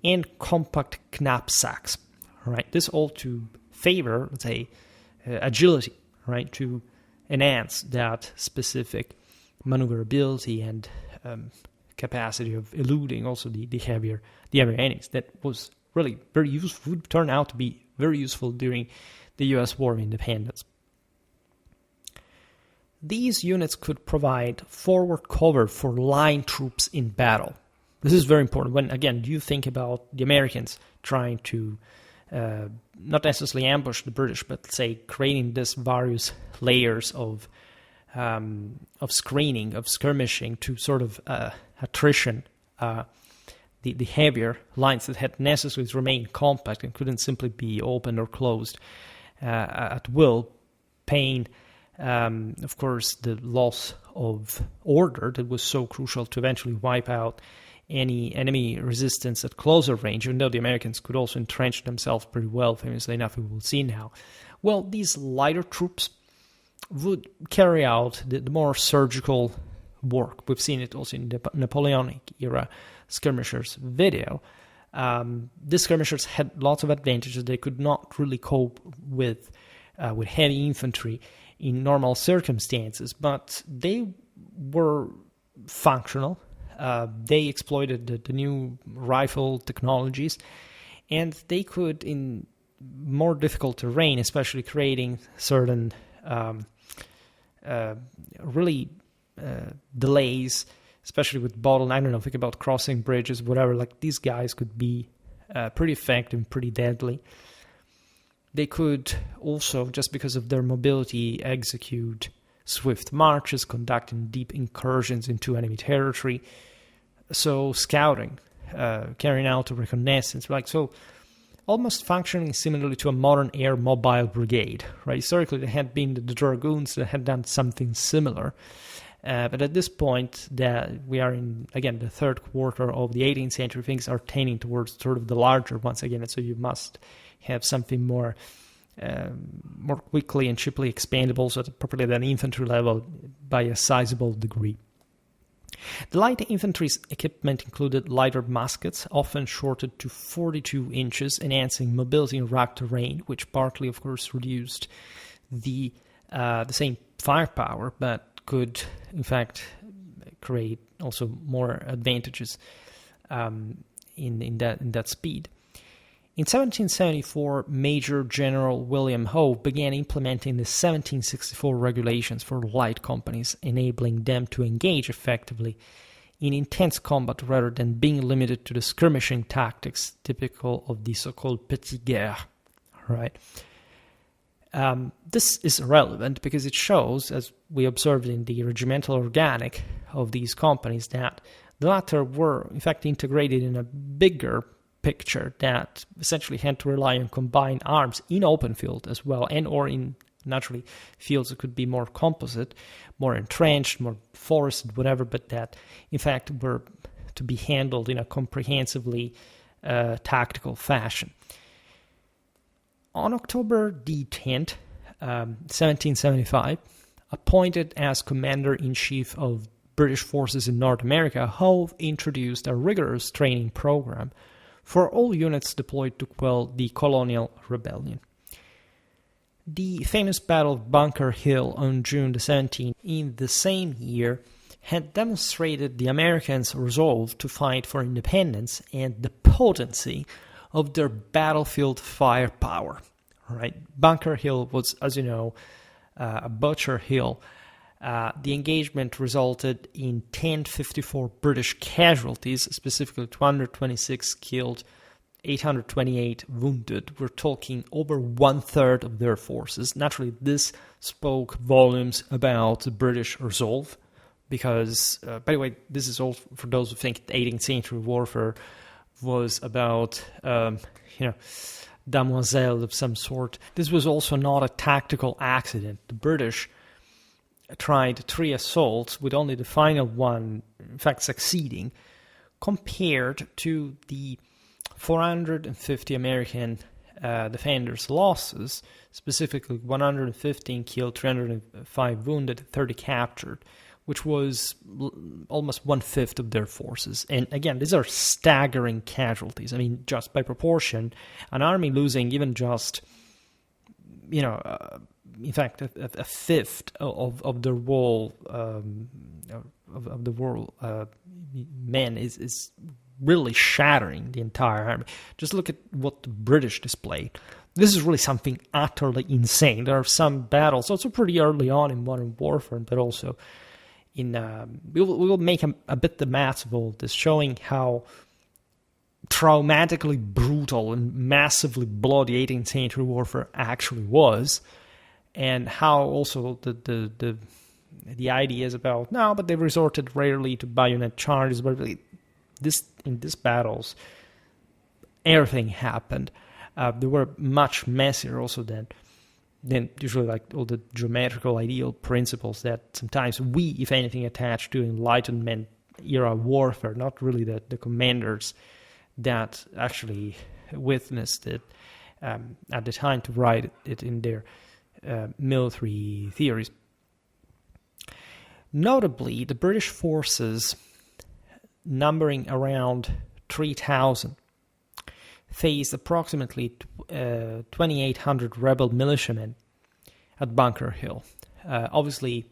and compact knapsacks. Right, this all to favor, let's say, agility, right, to enhance that specific maneuverability and capacity of eluding also the heavier enemies. That was really very useful, would turn out to be very useful during the U.S. War of Independence. These units could provide forward cover for line troops in battle. This is very important when, again, you think about the Americans trying to not necessarily ambush the British, but say creating this various layers of screening, of skirmishing to sort of attrition the heavier lines that had necessarily to remain compact and couldn't simply be opened or closed at will, paying, of course, the loss of order that was so crucial to eventually wipe out any enemy resistance at closer range, even though the Americans could also entrench themselves pretty well, famously enough, we will see now. Well, these lighter troops would carry out the more surgical work. We've seen it also in the Napoleonic era skirmishers video. The skirmishers had lots of advantages. They could not really cope with heavy infantry in normal circumstances, but they were functional. They exploited the new rifle technologies, and they could, in more difficult terrain, especially creating certain delays, especially with bottleneck. I don't know, think about crossing bridges, whatever. Like, these guys could be pretty effective, pretty deadly. They could also, just because of their mobility, execute swift marches, conducting deep incursions into enemy territory. So scouting, carrying out a reconnaissance, almost functioning similarly to a modern air mobile brigade, right? Historically, there had been the dragoons that had done something similar. But at this point, that we are in, again, the third quarter of the 18th century, things are tending towards sort of the larger ones again, and so you must have something more quickly and cheaply expandable, so properly at an infantry level by a sizable degree. The light infantry's equipment included lighter muskets, often shorted to 42 inches, enhancing mobility in rugged terrain, which partly, of course, reduced the same firepower, but could, in fact, create also more advantages in that speed. In 1774, Major General William Howe began implementing the 1764 regulations for light companies, enabling them to engage effectively in intense combat rather than being limited to the skirmishing tactics typical of the so-called petite guerre. Right? This is relevant because it shows, as we observed in the regimental organic of these companies, that the latter were in fact integrated in a bigger picture that essentially had to rely on combined arms in open field as well, and or in naturally fields that could be more composite, more entrenched, more forested, whatever, but that in fact were to be handled in a comprehensively tactical fashion. On October the 10th, 1775, appointed as Commander-in-Chief of British forces in North America, Howe introduced a rigorous training program for all units deployed to quell the colonial rebellion. The famous Battle of Bunker Hill on June the 17th in the same year had demonstrated the Americans' resolve to fight for independence and the potency of their battlefield firepower. Right? Bunker Hill was, as you know, a butcher hill. The engagement resulted in 1054 British casualties, specifically 226 killed, 828 wounded. We're talking over one-third of their forces. Naturally, this spoke volumes about the British resolve, because, by the way, this is all for those who think 18th century warfare was about, damoiselle of some sort. This was also not a tactical accident. The British tried 3 assaults, with only the final one, in fact, succeeding, compared to the 450 American defenders' losses, specifically 115 killed, 305 wounded, 30 captured, which was almost one-fifth of their forces. And again, these are staggering casualties. I mean, just by proportion, an army losing even just, in fact, a fifth of their whole of the world men is really shattering the entire army. Just look at what the British displayed. This is really something utterly insane. There are some battles, also pretty early on in modern warfare, but also in we will make a bit the maths of all this, showing how traumatically brutal and massively bloody 18th century warfare actually was, and how also the ideas about but they resorted rarely to bayonet charges, but really in these battles everything happened. They were much messier also than usually, like all the geometrical ideal principles that sometimes we, if anything, attach to Enlightenment era warfare, not really the commanders that actually witnessed it at the time to write it in their military theories. Notably, the British forces, numbering around 3,000, faced approximately 2,800 rebel militiamen at Bunker Hill. Obviously,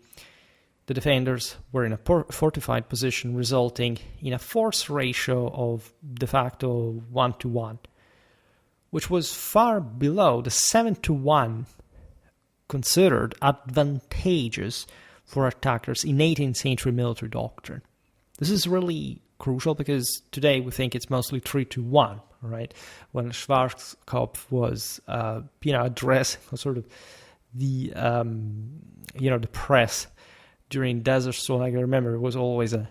the defenders were in a fortified position, resulting in a force ratio of de facto 1-to-1, which was far below the 7-to-1 considered advantageous for attackers in 18th century military doctrine. This is really crucial because today we think it's mostly 3-to-1, right? When Schwerpunkt was, addressing sort of the press during Desert Storm, I remember it was always a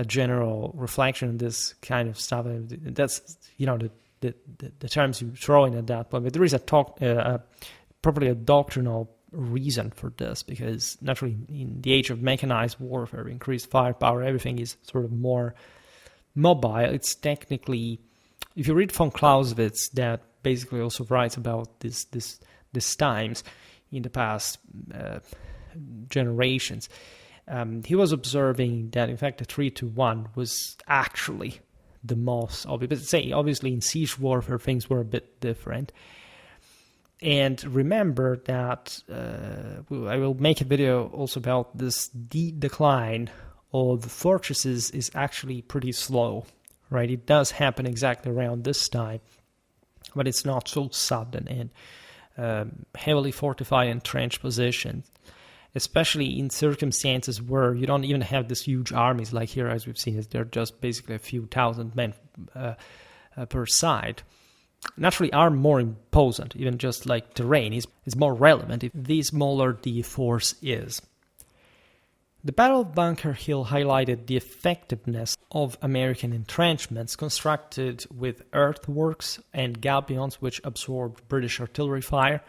general reflection on this kind of stuff. And that's, the terms you throw in at that point. But there is probably a doctrinal reason for this, because naturally in the age of mechanized warfare, increased firepower, everything is sort of more mobile. It's technically, if you read von Clausewitz, that basically also writes about this times in the past generations, he was observing that in fact the 3-to-1 was actually the most obvious. But say obviously in siege warfare things were a bit different. And remember that I will make a video also about this. The decline of fortresses is actually pretty slow, right? It does happen exactly around this time, but it's not so sudden. And heavily fortified entrenched positions, especially in circumstances where you don't even have these huge armies like here, as we've seen, they're just basically a few thousand men per side, naturally are more imposing. Even just like terrain is more relevant if the smaller the force is. The Battle of Bunker Hill highlighted the effectiveness of American entrenchments constructed with earthworks and gabions, which absorbed British artillery fire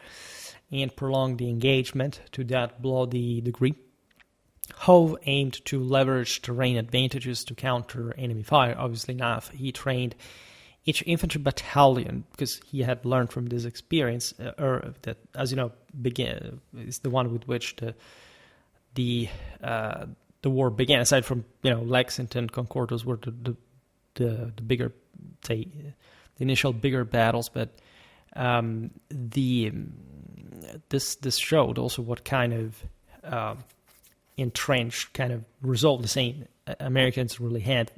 and prolonged the engagement to that bloody degree. Howe aimed to leverage terrain advantages to counter enemy fire. Obviously enough, he trained each infantry battalion, because he had learned from this experience, that, as you know, is the one with which the war began. Aside from Lexington, Concord, those were the bigger, say, the initial bigger battles, but this showed also what kind of entrenched kind of resolve the same Americans really had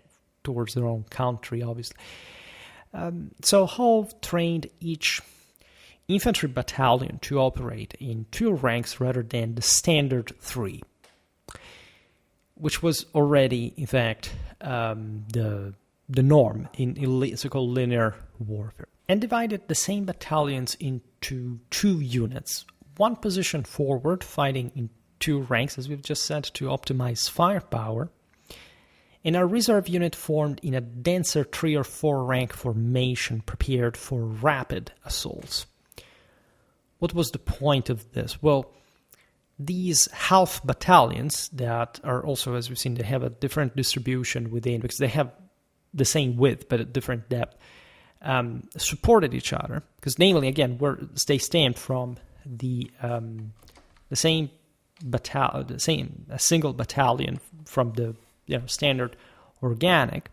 towards their own country, obviously. So Howe trained each infantry battalion to operate in 2 ranks rather than the standard 3, which was already, in fact, the norm in so-called linear warfare, and divided the same battalions into 2 units. One position forward, fighting in 2 ranks, as we've just said, to optimize firepower, and a reserve unit formed in a denser 3 or 4 rank formation prepared for rapid assaults. What was the point of this? Well, these half battalions that are also, as we've seen, they have a different distribution within, because they have the same width but a different depth, supported each other, because namely, again, they stemmed from the same battalion, a single battalion from the standard organic.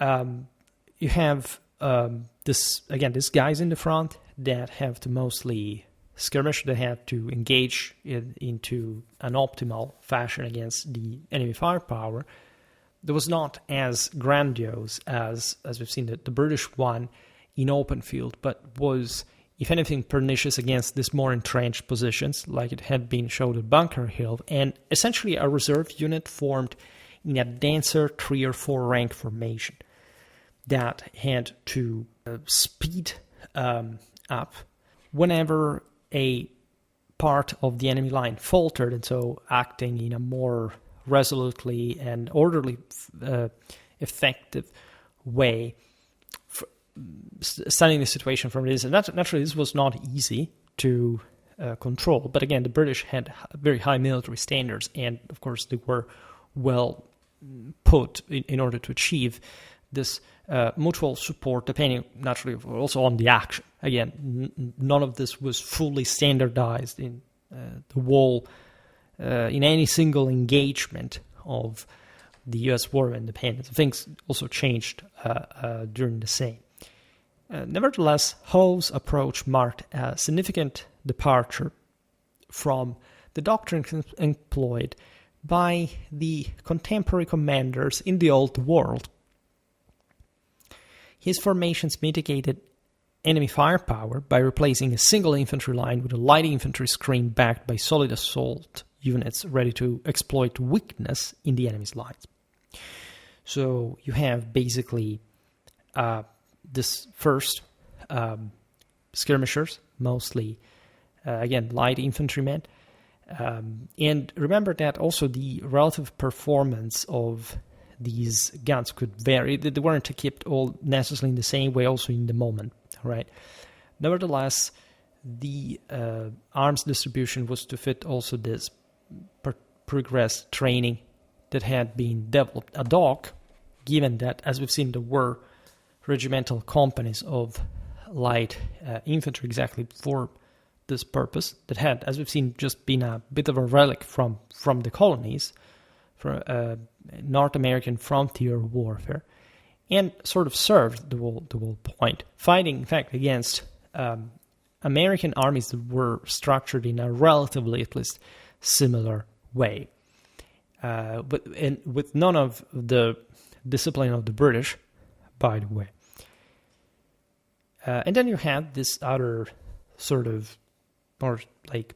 You have these guys in the front that have to mostly skirmish, they have to engage into an optimal fashion against the enemy firepower. That was not as grandiose as we've seen the British one in open field, but was, if anything, pernicious against these more entrenched positions, like it had been showed at Bunker Hill, and essentially a reserve unit formed in a denser 3 or 4 rank formation that had to speed up whenever a part of the enemy line faltered, and so acting in a more resolutely and orderly, effective way, studying the situation from this. And naturally, this was not easy to control. But again, the British had very high military standards, and of course, they were well put in order to achieve this mutual support, depending naturally also on the action. Again, none of this was fully standardized in the whole, in any single engagement of the U.S. War of Independence. Things also changed during the same. Nevertheless, Howe's approach marked a significant departure from the doctrine employed by the contemporary commanders in the Old World. His formations mitigated enemy firepower by replacing a single infantry line with a light infantry screen backed by solid assault units ready to exploit weakness in the enemy's lines. So you have basically this first skirmishers, mostly, again, light infantrymen. And remember that also the relative performance of these guns could vary. They weren't equipped all necessarily in the same way also in the moment, right? Nevertheless, the arms distribution was to fit also this progressed training that had been developed ad hoc, given that, as we've seen, there were regimental companies of light infantry exactly for this purpose that had, as we've seen, just been a bit of a relic from the colonies, from North American frontier warfare, and sort of served the whole point, fighting, in fact, against American armies that were structured in a relatively, at least, similar way, but with none of the discipline of the British, by the way. And then you had this other sort of more like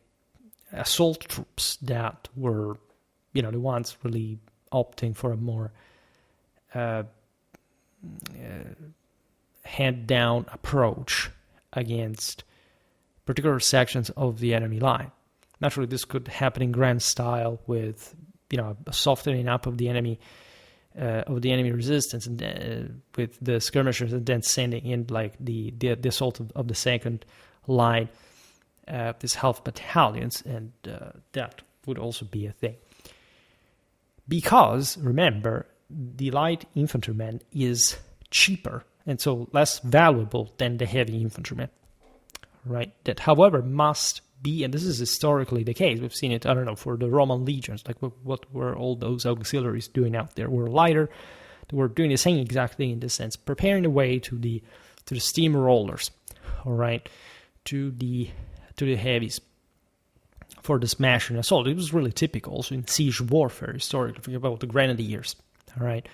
assault troops that were, the ones really opting for a more head-down approach against particular sections of the enemy line. Naturally, this could happen in grand style with, a softening up of the enemy resistance, and with the skirmishers, and then sending in like the assault of the second line, these half battalions, and that would also be a thing. Because, remember, the light infantryman is cheaper and so less valuable than the heavy infantryman, right? That, however, must be, and this is historically the case, we've seen it, for the Roman legions, like what were all those auxiliaries doing out there? Were lighter, they were doing the same exact thing in this sense, preparing the way to the steamrollers, all right, to the heavies for the smash and assault. It was really typical also in siege warfare historically. Think about the grenadiers, all right?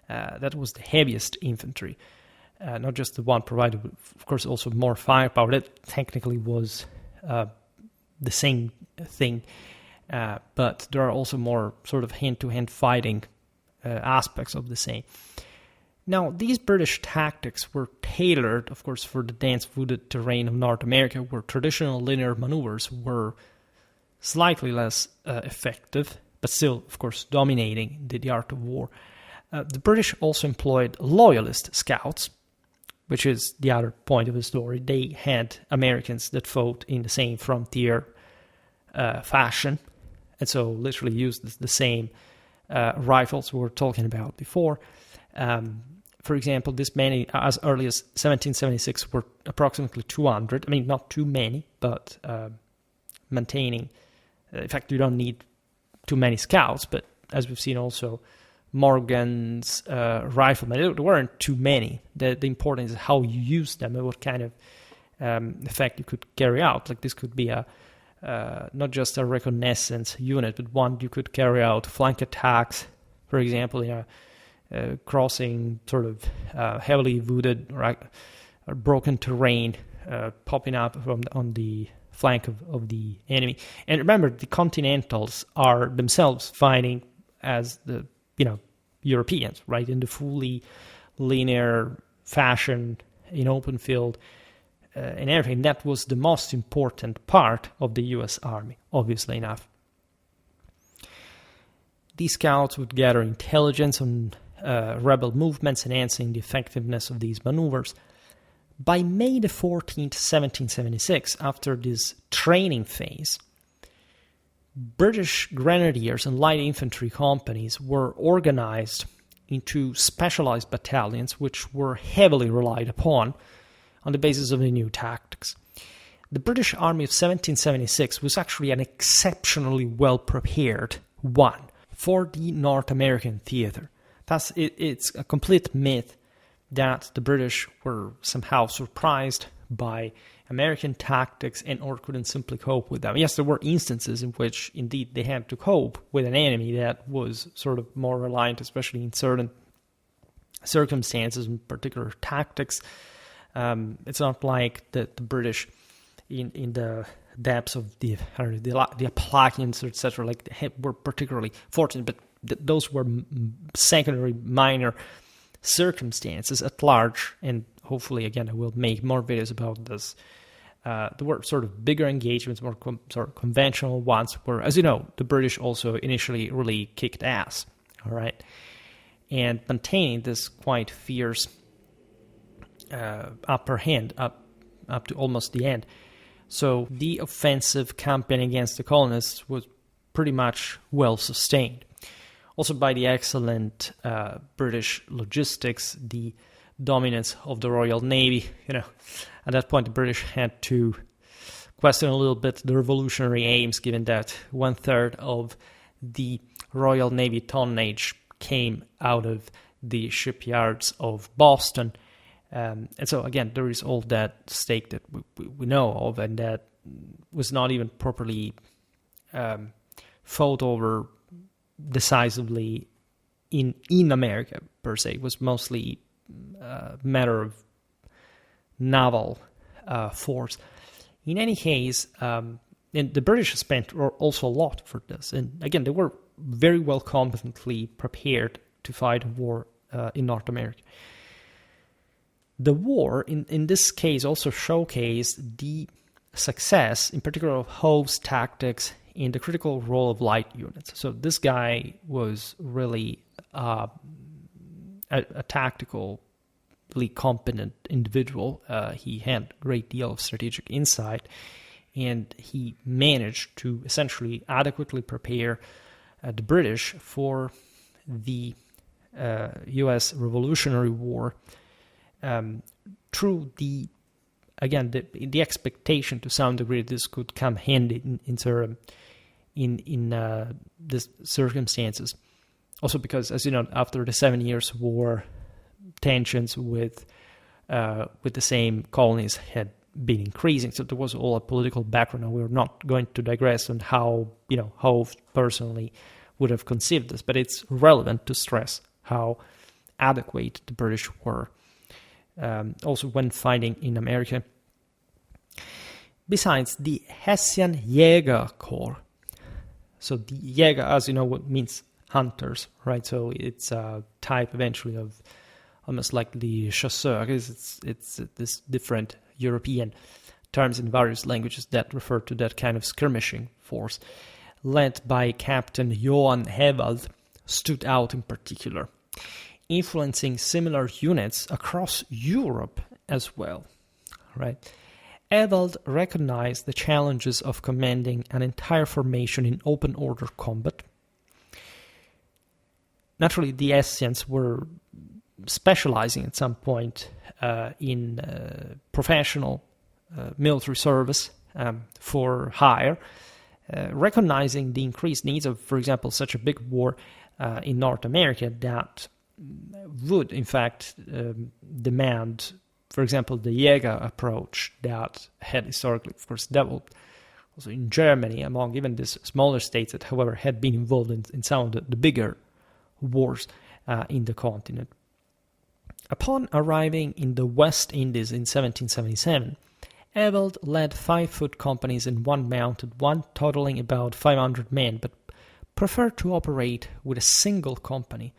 That was the heaviest infantry, not just the one provided with, of course, also more firepower. That technically was the same thing, but there are also more sort of hand-to-hand fighting aspects of the same. Now, these British tactics were tailored, of course, for the dense wooded terrain of North America, where traditional linear maneuvers were slightly less effective, but still, of course, dominating the art of war. The British also employed loyalist scouts, which is the other point of the story. They had Americans that fought in the same frontier fashion, and so literally used the same rifles we were talking about before. For example, this many, as early as 1776, were approximately 200. I mean, not too many, but maintaining. In fact, you don't need too many scouts, but as we've seen also, Morgan's riflemen, there weren't too many. The importance is how you use them and what kind of effect you could carry out. Like this could be not just a reconnaissance unit, but one you could carry out flank attacks, for example, in a crossing sort of heavily wooded or broken terrain, popping up on the flank of the enemy. And remember, the Continentals are themselves fighting as the Europeans, right, in the fully linear fashion in open field and everything. That was the most important part of the U.S. Army, obviously enough. These scouts would gather intelligence on rebel movements, enhancing the effectiveness of these maneuvers. By May the 14th, 1776, after this training phase, British grenadiers and light infantry companies were organized into specialized battalions, which were heavily relied upon on the basis of the new tactics. The British Army of 1776 was actually an exceptionally well-prepared one for the North American theater. Thus, it's a complete myth that the British were somehow surprised by American tactics and or couldn't simply cope with them. Yes, there were instances in which indeed they had to cope with an enemy that was sort of more reliant, especially in certain circumstances, in particular tactics. It's not like the British in the depths of the Appalachians, etc., were particularly fortunate, but those were secondary, minor circumstances at large, and hopefully, again, I will make more videos about this. There were sort of bigger engagements, more sort of conventional ones, where, as you know, the British also initially really kicked ass, all right? And maintaining this quite fierce upper hand up to almost the end. So the offensive campaign against the colonists was pretty much well sustained. Also by the excellent British logistics, the dominance of the Royal Navy. At that point the British had to question a little bit the revolutionary aims, given that 1/3 of the Royal Navy tonnage came out of the shipyards of Boston. And so again, there is all that stake that we know of, and that was not even properly fought over decisively in America per se. It was mostly a matter of naval force. In any case, and the British spent also a lot for this, and again, they were very well competently prepared to fight a war in North America. The war, in this case, also showcased the success, in particular, of Howe's tactics in the critical role of light units. So this guy was really a tactically competent individual. He had a great deal of strategic insight, and he managed to essentially adequately prepare the British for the U.S. Revolutionary War through the expectation to some degree this could come handy in these circumstances. Also because, as you know, after the 7 Years' War, tensions with the same colonies had been increasing. So there was all a political background, and we're not going to digress on how Howe personally would have conceived this, but it's relevant to stress how adequate the British were. Also when fighting in America. Besides, the Hessian Jäger Corps. So the Jäger, as you know, what means hunters, right? So it's a type eventually of almost like the chasseur. It's this different European terms in various languages that refer to that kind of skirmishing force, led by Captain Johan Ewald, stood out in particular, influencing similar units across Europe as well, right? Ewald recognized the challenges of commanding an entire formation in open order combat. Naturally, the Hessians were specializing at some point in professional military service for hire, recognizing the increased needs of, for example, such a big war in North America that would, in fact, demand, for example, the Jäger approach that had historically, of course, developed also in Germany, among even these smaller states that, however, had been involved in some of the bigger wars in the continent. Upon arriving in the West Indies in 1777, Ewald led 5-foot companies and one mounted one, totaling about 500 men, but preferred to operate with a single company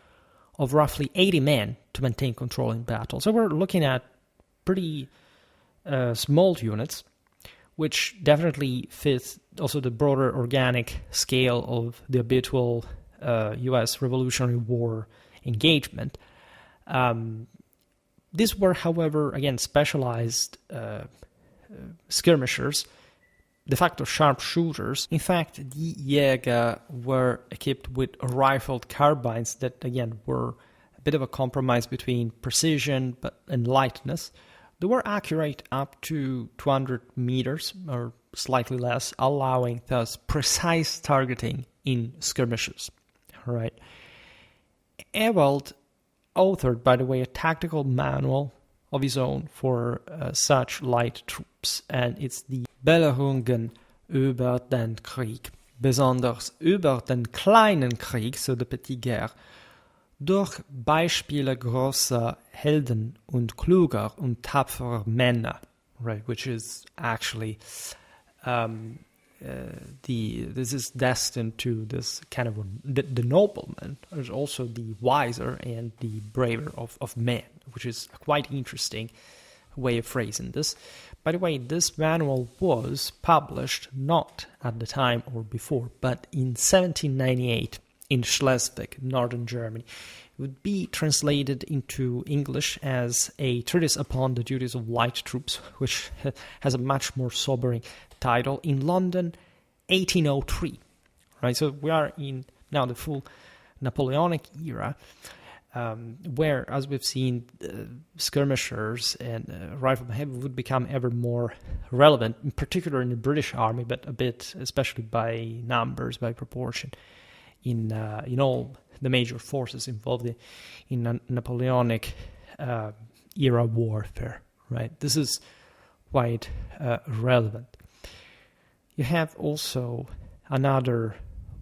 of roughly 80 men to maintain control in battle. So we're looking at pretty small units, which definitely fit also the broader organic scale of the habitual U.S. Revolutionary War engagement. These were, however, again, specialized skirmishers de facto sharpshooters. In fact, the Jäger were equipped with rifled carbines that, again, were a bit of a compromise between precision and lightness. They were accurate up to 200 meters or slightly less, allowing thus precise targeting in skirmishes. All right. Ewald authored, by the way, a tactical manual of his own for such light troops, and it's the Belerungen über den Krieg, besonders über den kleinen Krieg, so the Petite Guerre, durch Beispiele großer Helden und kluger und tapferer Männer, right? Which is actually this is destined to this kind of the nobleman is also the wiser and the braver of men, which is a quite interesting way of phrasing this. By the way, this manual was published not at the time or before, but in 1798 in Schleswig, northern Germany. It would be translated into English as a treatise upon the duties of light troops, which has a much more sobering title, in London, 1803. Right, so we are in now the full Napoleonic era, where, as we've seen, skirmishers and riflemen would become ever more relevant, in particular in the British Army, but a bit, especially by numbers, by proportion, in all the major forces involved in Napoleonic era warfare. Right, this is quite relevant. You have also another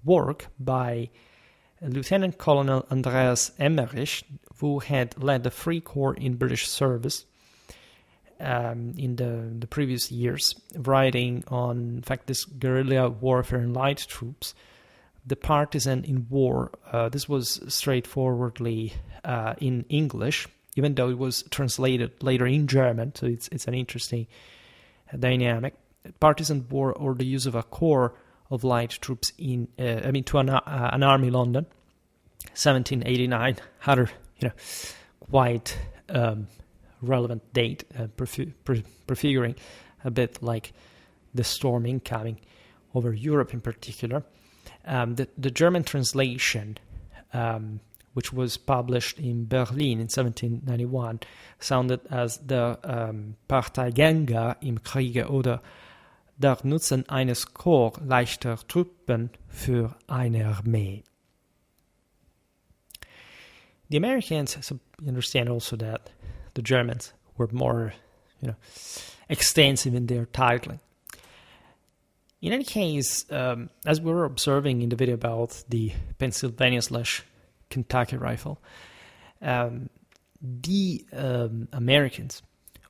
work by Lieutenant Colonel Andreas Emmerich, who had led the Free Corps in British service in the previous years, writing on, in fact, this guerrilla warfare and light troops, the partisan in war. This was straightforwardly in English, even though it was translated later in German, so it's an interesting dynamic. Partisan war, or the use of a corps of light troops to an army London, 1789. Other, quite relevant date, prefiguring a bit like the storm incoming over Europe in particular. The German translation, which was published in Berlin in 1791, sounded as the Parteigänger im Kriege oder der Nutzen eines Korps leichter Truppen für eine Armee. The Americans, so you understand also that the Germans were more, extensive in their titling. In any case, as we were observing in the video about the Pennsylvania/Kentucky rifle, the Americans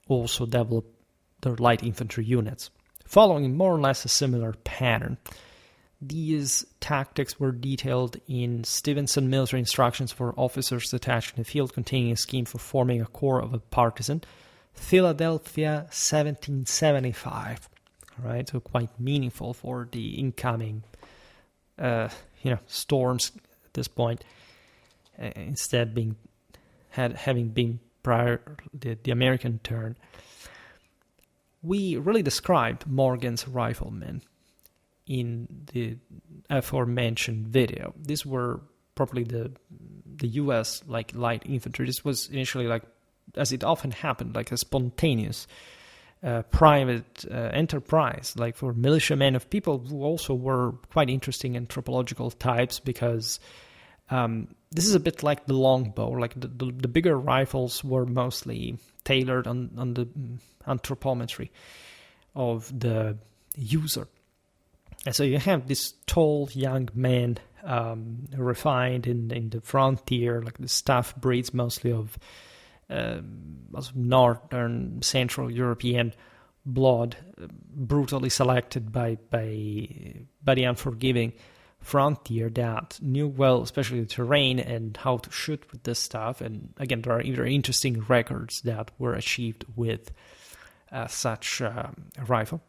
also developed their light infantry units, following more or less a similar pattern. These tactics were detailed in Stevenson Military Instructions for Officers Detached in the Field, containing a scheme for forming a corps of a partisan, Philadelphia, 1775. All right, so quite meaningful for the incoming, storms at this point. Instead, having been prior the American turn. We really described Morgan's riflemen in the aforementioned video. These were probably the U.S. light infantry. This was initially, as it often happened, like a spontaneous private enterprise, like for militiamen of people who also were quite interesting anthropological types, because this is a bit like the longbow. Like the bigger rifles were mostly tailored on the anthropometry of the user. And so you have this tall young man, refined in the frontier, like the staff breeds mostly of northern Central European blood, brutally selected by the unforgiving frontier that knew well, especially the terrain and how to shoot with this stuff. And again, there are very interesting records that were achieved with such a rifle.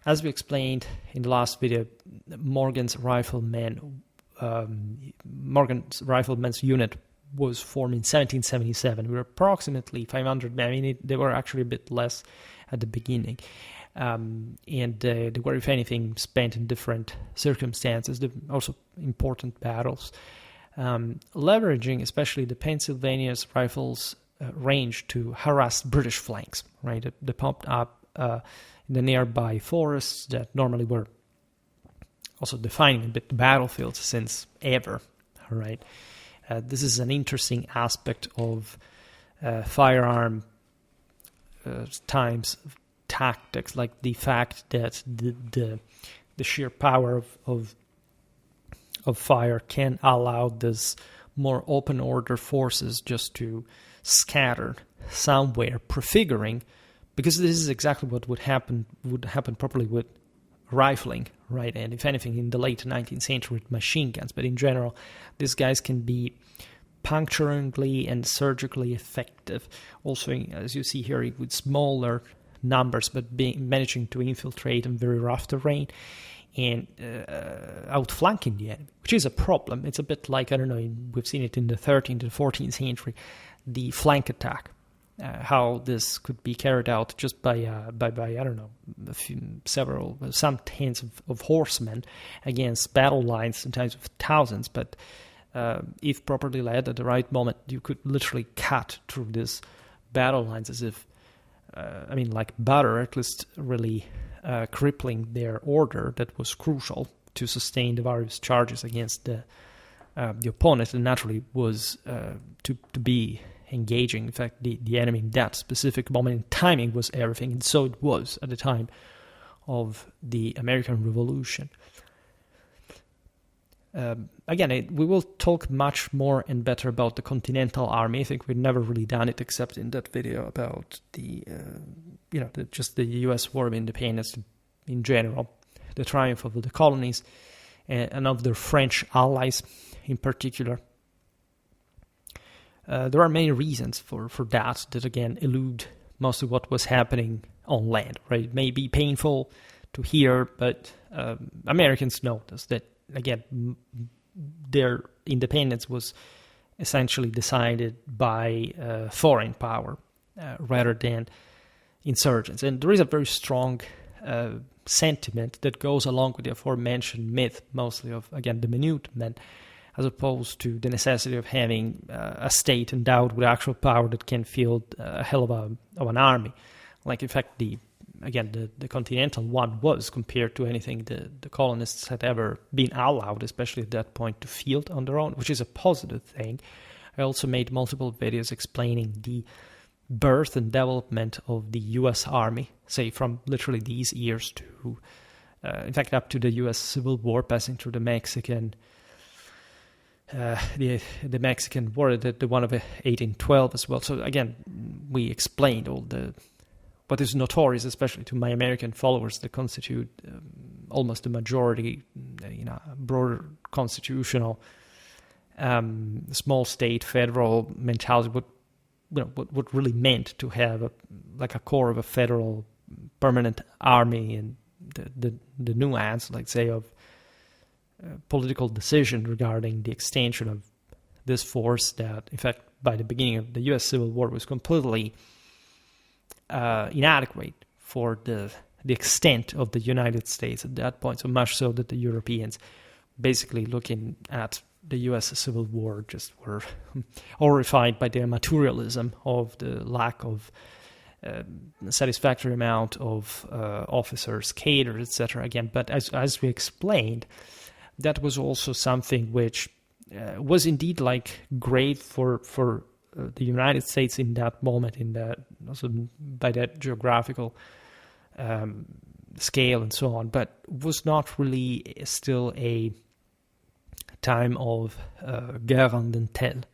As we explained in the last video, Morgan's riflemen's unit was formed in 1777. We were approximately 500 men. I mean, they were actually a bit less at the beginning. and they were, if anything, spent in different circumstances, also important battles, leveraging especially the Pennsylvania's rifles' range to harass British flanks, right? They popped up in the nearby forests that normally were also defining a bit the battlefield since ever, right? This is an interesting aspect of firearm times tactics, like the fact that the sheer power of fire can allow this more open order forces just to scatter somewhere, prefiguring, because this is exactly what would happen properly with rifling, right? And if anything, in the late 19th century with machine guns, but in general, these guys can be puncturingly and surgically effective. Also, as you see here, with smaller numbers, but managing to infiltrate in very rough terrain and outflanking the enemy, which is a problem. It's a bit like, I don't know, we've seen it in the 13th and 14th century, the flank attack. How this could be carried out just by I don't know, some tens of horsemen against battle lines, sometimes of thousands. But if properly led at the right moment, you could literally cut through these battle lines as if, like butter, at least really crippling their order that was crucial to sustain the various charges against the opponent, and naturally was to be engaging, in fact, the enemy in that specific moment in timing was everything, and so it was at the time of the American Revolution. Again, we will talk much more and better about the Continental Army. I think we've never really done it except in that video about just the U.S. War of Independence in general, the triumph of the colonies and of their French allies in particular. There are many reasons for that again elude most of what was happening on land, right? It may be painful to hear, but Americans noticed that, again, their independence was essentially decided by foreign power rather than insurgents. And there is a very strong sentiment that goes along with the aforementioned myth, mostly of, again, the minutemen, as opposed to the necessity of having a state endowed with actual power that can field a hell of an army. Like, in fact, the Continental one was, compared to anything the colonists had ever been allowed, especially at that point, to field on their own, which is a positive thing. I also made multiple videos explaining the birth and development of the U.S. Army, say from literally these years to, in fact, up to the U.S. Civil War, passing through the Mexican the Mexican War, the one of 1812 as well. So again, we explained all what is notorious, especially to my American followers, that constitute almost the majority, broader constitutional, small state, federal mentality. What really meant to have a core of a federal permanent army, and the nuance, like say, of political decision regarding the extension of this force that, in fact, by the beginning of the U.S. Civil War was completely inadequate for the extent of the United States at that point, so much so that the Europeans, basically looking at the U.S. Civil War, just were horrified by the materialism of the lack of satisfactory amount of officers, cadres, etc. Again, but as we explained, that was also something which was indeed great for the United States in that moment, in that also by that geographical scale and so on, but was not really still a time of guerre en dentelle.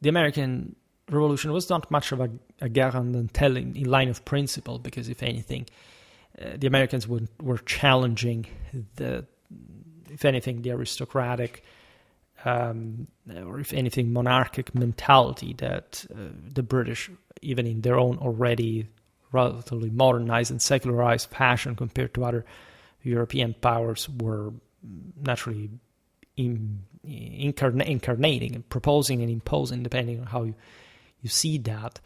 The American Revolution was not much of a guerre en dentelle in line of principle, because if anything, the Americans were challenging if anything, the aristocratic, or if anything, monarchic mentality that the British, even in their own already relatively modernized and secularized fashion compared to other European powers, were naturally incarnating and proposing and imposing, depending on how you see that.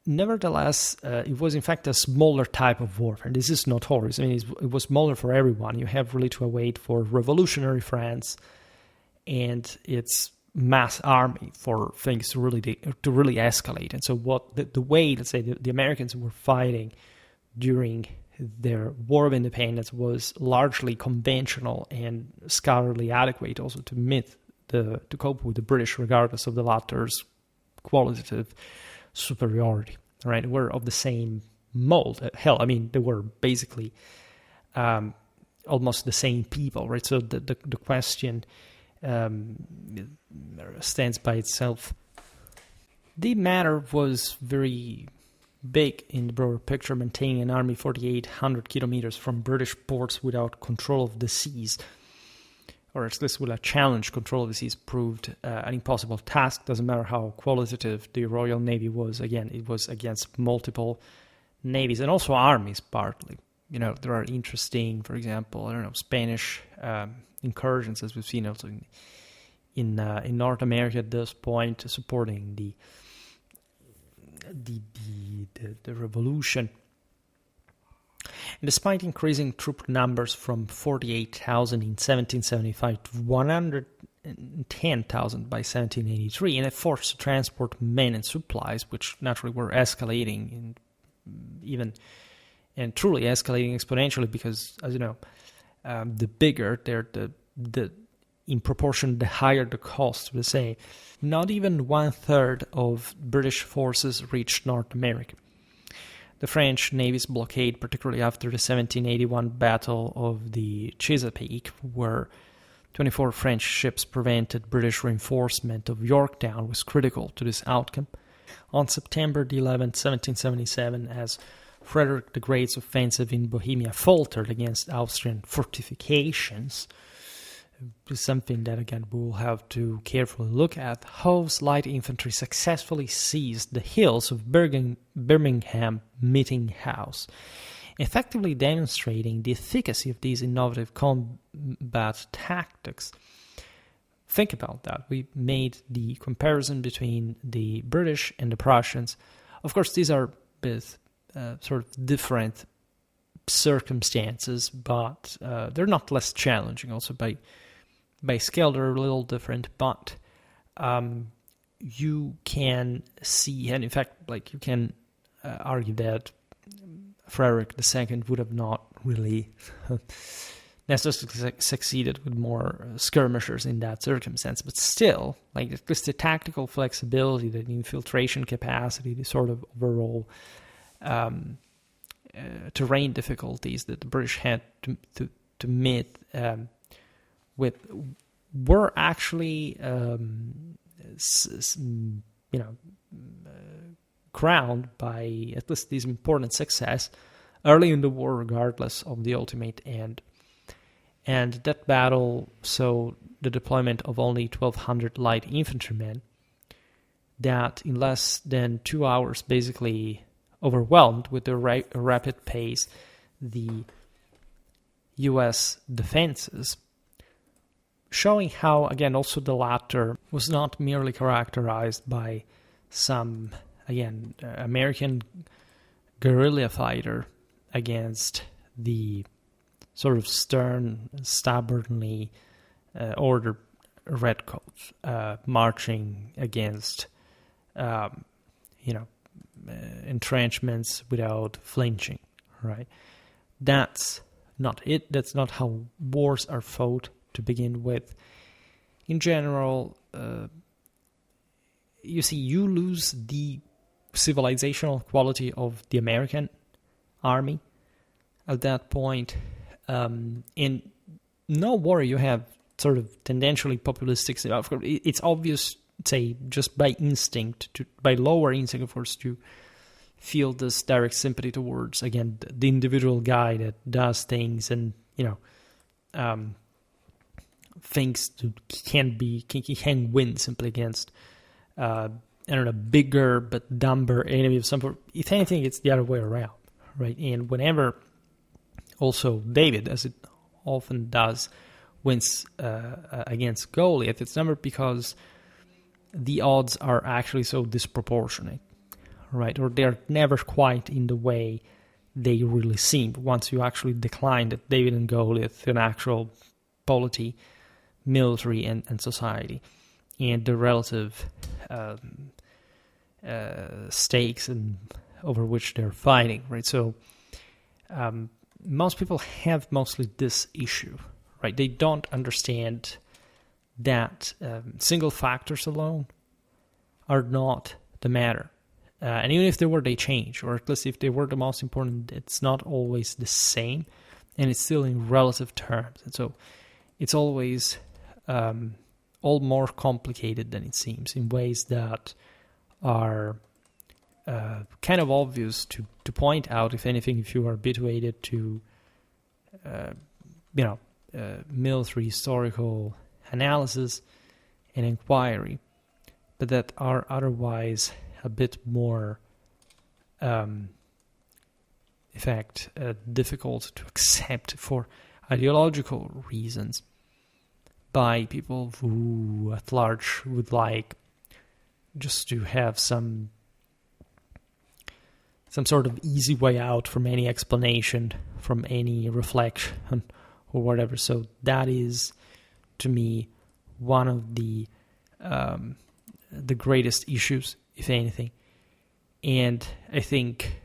nevertheless, it was in fact a smaller type of warfare. This is notorious. I mean, it was smaller for everyone. You have really to wait for revolutionary France and its mass army for things to really escalate. And so what the way, let's say, the Americans were fighting during their War of Independence was largely conventional and scholarly adequate also to cope with the British, regardless of the latter's qualitative superiority. Right? They were of the same mold. Hell, I mean, they were basically almost the same people, right? So the question stands by itself. The matter was very big in the broader picture, maintaining an army 4,800 kilometers from British ports without control of the seas, or at least with a challenge. Control of the seas proved an impossible task. Doesn't matter how qualitative the Royal Navy was. Again, it was against multiple navies and also armies partly. You know, there are interesting, for example, Spanish incursions, as we've seen also in North America at this point, supporting the revolution. And despite increasing troop numbers from 48,000 in 1775 to 110,000 by 1783, and efforts to transport men and supplies, which naturally were escalating and truly escalating exponentially, because, as you know, the bigger in proportion, the higher the cost. Let's say, not even 1/3 of British forces reached North America. The French Navy's blockade, particularly after the 1781 Battle of the Chesapeake, where 24 French ships prevented British reinforcement of Yorktown, was critical to this outcome. On September 11, 1777, as Frederick the Great's offensive in Bohemia faltered against Austrian fortifications, something that, again, we will have to carefully look at, Howe's light infantry successfully seized the hills of Birmingham Meeting House, effectively demonstrating the efficacy of these innovative combat tactics. Think about that. We made the comparison between the British and the Prussians. Of course, these are both sort of different circumstances, but they're not less challenging. Also, by scale, they're a little different, but you can see, and in fact, like, you can argue that Frederick II would have not really necessarily succeeded with more skirmishers in that circumstance, but still, like, at least the tactical flexibility, the infiltration capacity, the sort of overall terrain difficulties that the British had to meet with were actually, crowned by at least this important success early in the war, regardless of the ultimate end. And that battle saw the deployment of only 1,200 light infantrymen that in less than 2 hours basically overwhelmed with the rapid pace the U.S. defenses, showing how, again, also the latter was not merely characterized by some, again, American guerrilla fighter against the sort of stern, stubbornly ordered redcoats marching against, entrenchments without flinching, right? That's not it. That's not how wars are fought to begin with. In general, you lose the civilizational quality of the American army at that point. In no war you have sort of tendentially populistic. Of course, it's obvious, say, just by instinct, by lower instinct, of course, to feel this direct sympathy towards, again, the individual guy that does things and, thinks he can win simply against, bigger but dumber enemy of some sort. If anything, it's the other way around, right? And whenever also David, as it often does, wins against Goliath, it's never because the odds are actually so disproportionate, right? Or they're never quite in the way they really seem once you actually decline that David and Goliath in actual polity, military, and society, and the relative stakes and over which they're fighting, right? So most people have mostly this issue, right? They don't understand that single factors alone are not the matter. And even if they were, they change, or at least if they were the most important, it's not always the same, and it's still in relative terms. And so it's always all more complicated than it seems in ways that are kind of obvious to point out, if anything, if you are habituated to, military historical analysis and inquiry, but that are otherwise a bit more, difficult to accept for ideological reasons by people who at large would like just to have some sort of easy way out from any explanation, from any reflection or whatever. So that is, to me, one of the greatest issues, if anything. And I think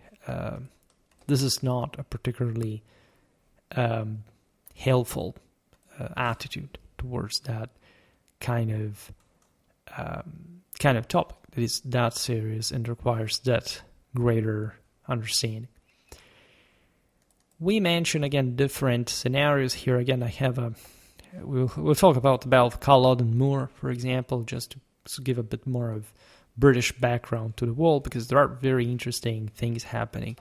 this is not a particularly helpful attitude towards that kind of topic that is that serious and requires that greater understanding. We mention again different scenarios here. Again, I have we'll talk about the Battle of Culloden Moor, for example, just to give a bit more of British background to the war, because there are very interesting things happening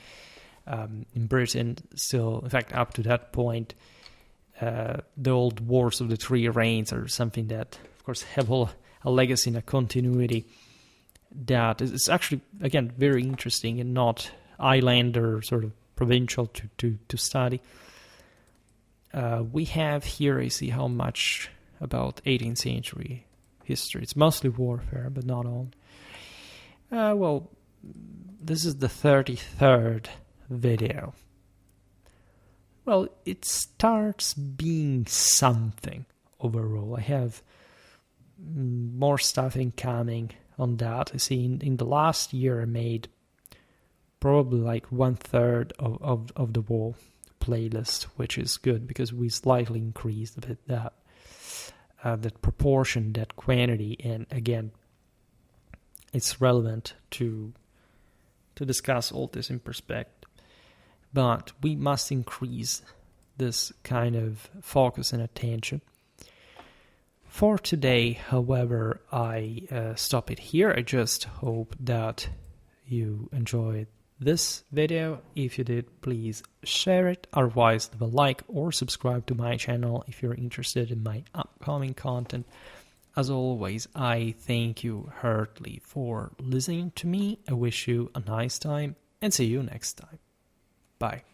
in Britain still. In fact, up to that point, the old Wars of the Three Reigns are something that, of course, have a legacy and a continuity that is actually, again, very interesting and not islander, sort of provincial to study. We have here, I see how much about 18th century history. It's mostly warfare, but not all. Well, this is the 33rd video. Well, it starts being something overall. I have more stuff incoming on that. I see in the last year I made probably like 1/3 of the wall playlist, which is good because we slightly increased a bit that proportion, that quantity, and again, it's relevant to discuss all this in perspective. But we must increase this kind of focus and attention. For today, however, I stop it here. I just hope that you enjoyed this video. If you did, please share it. Otherwise, leave a like or subscribe to my channel if you're interested in my upcoming content. As always, I thank you heartily for listening to me. I wish you a nice time and see you next time. Bye.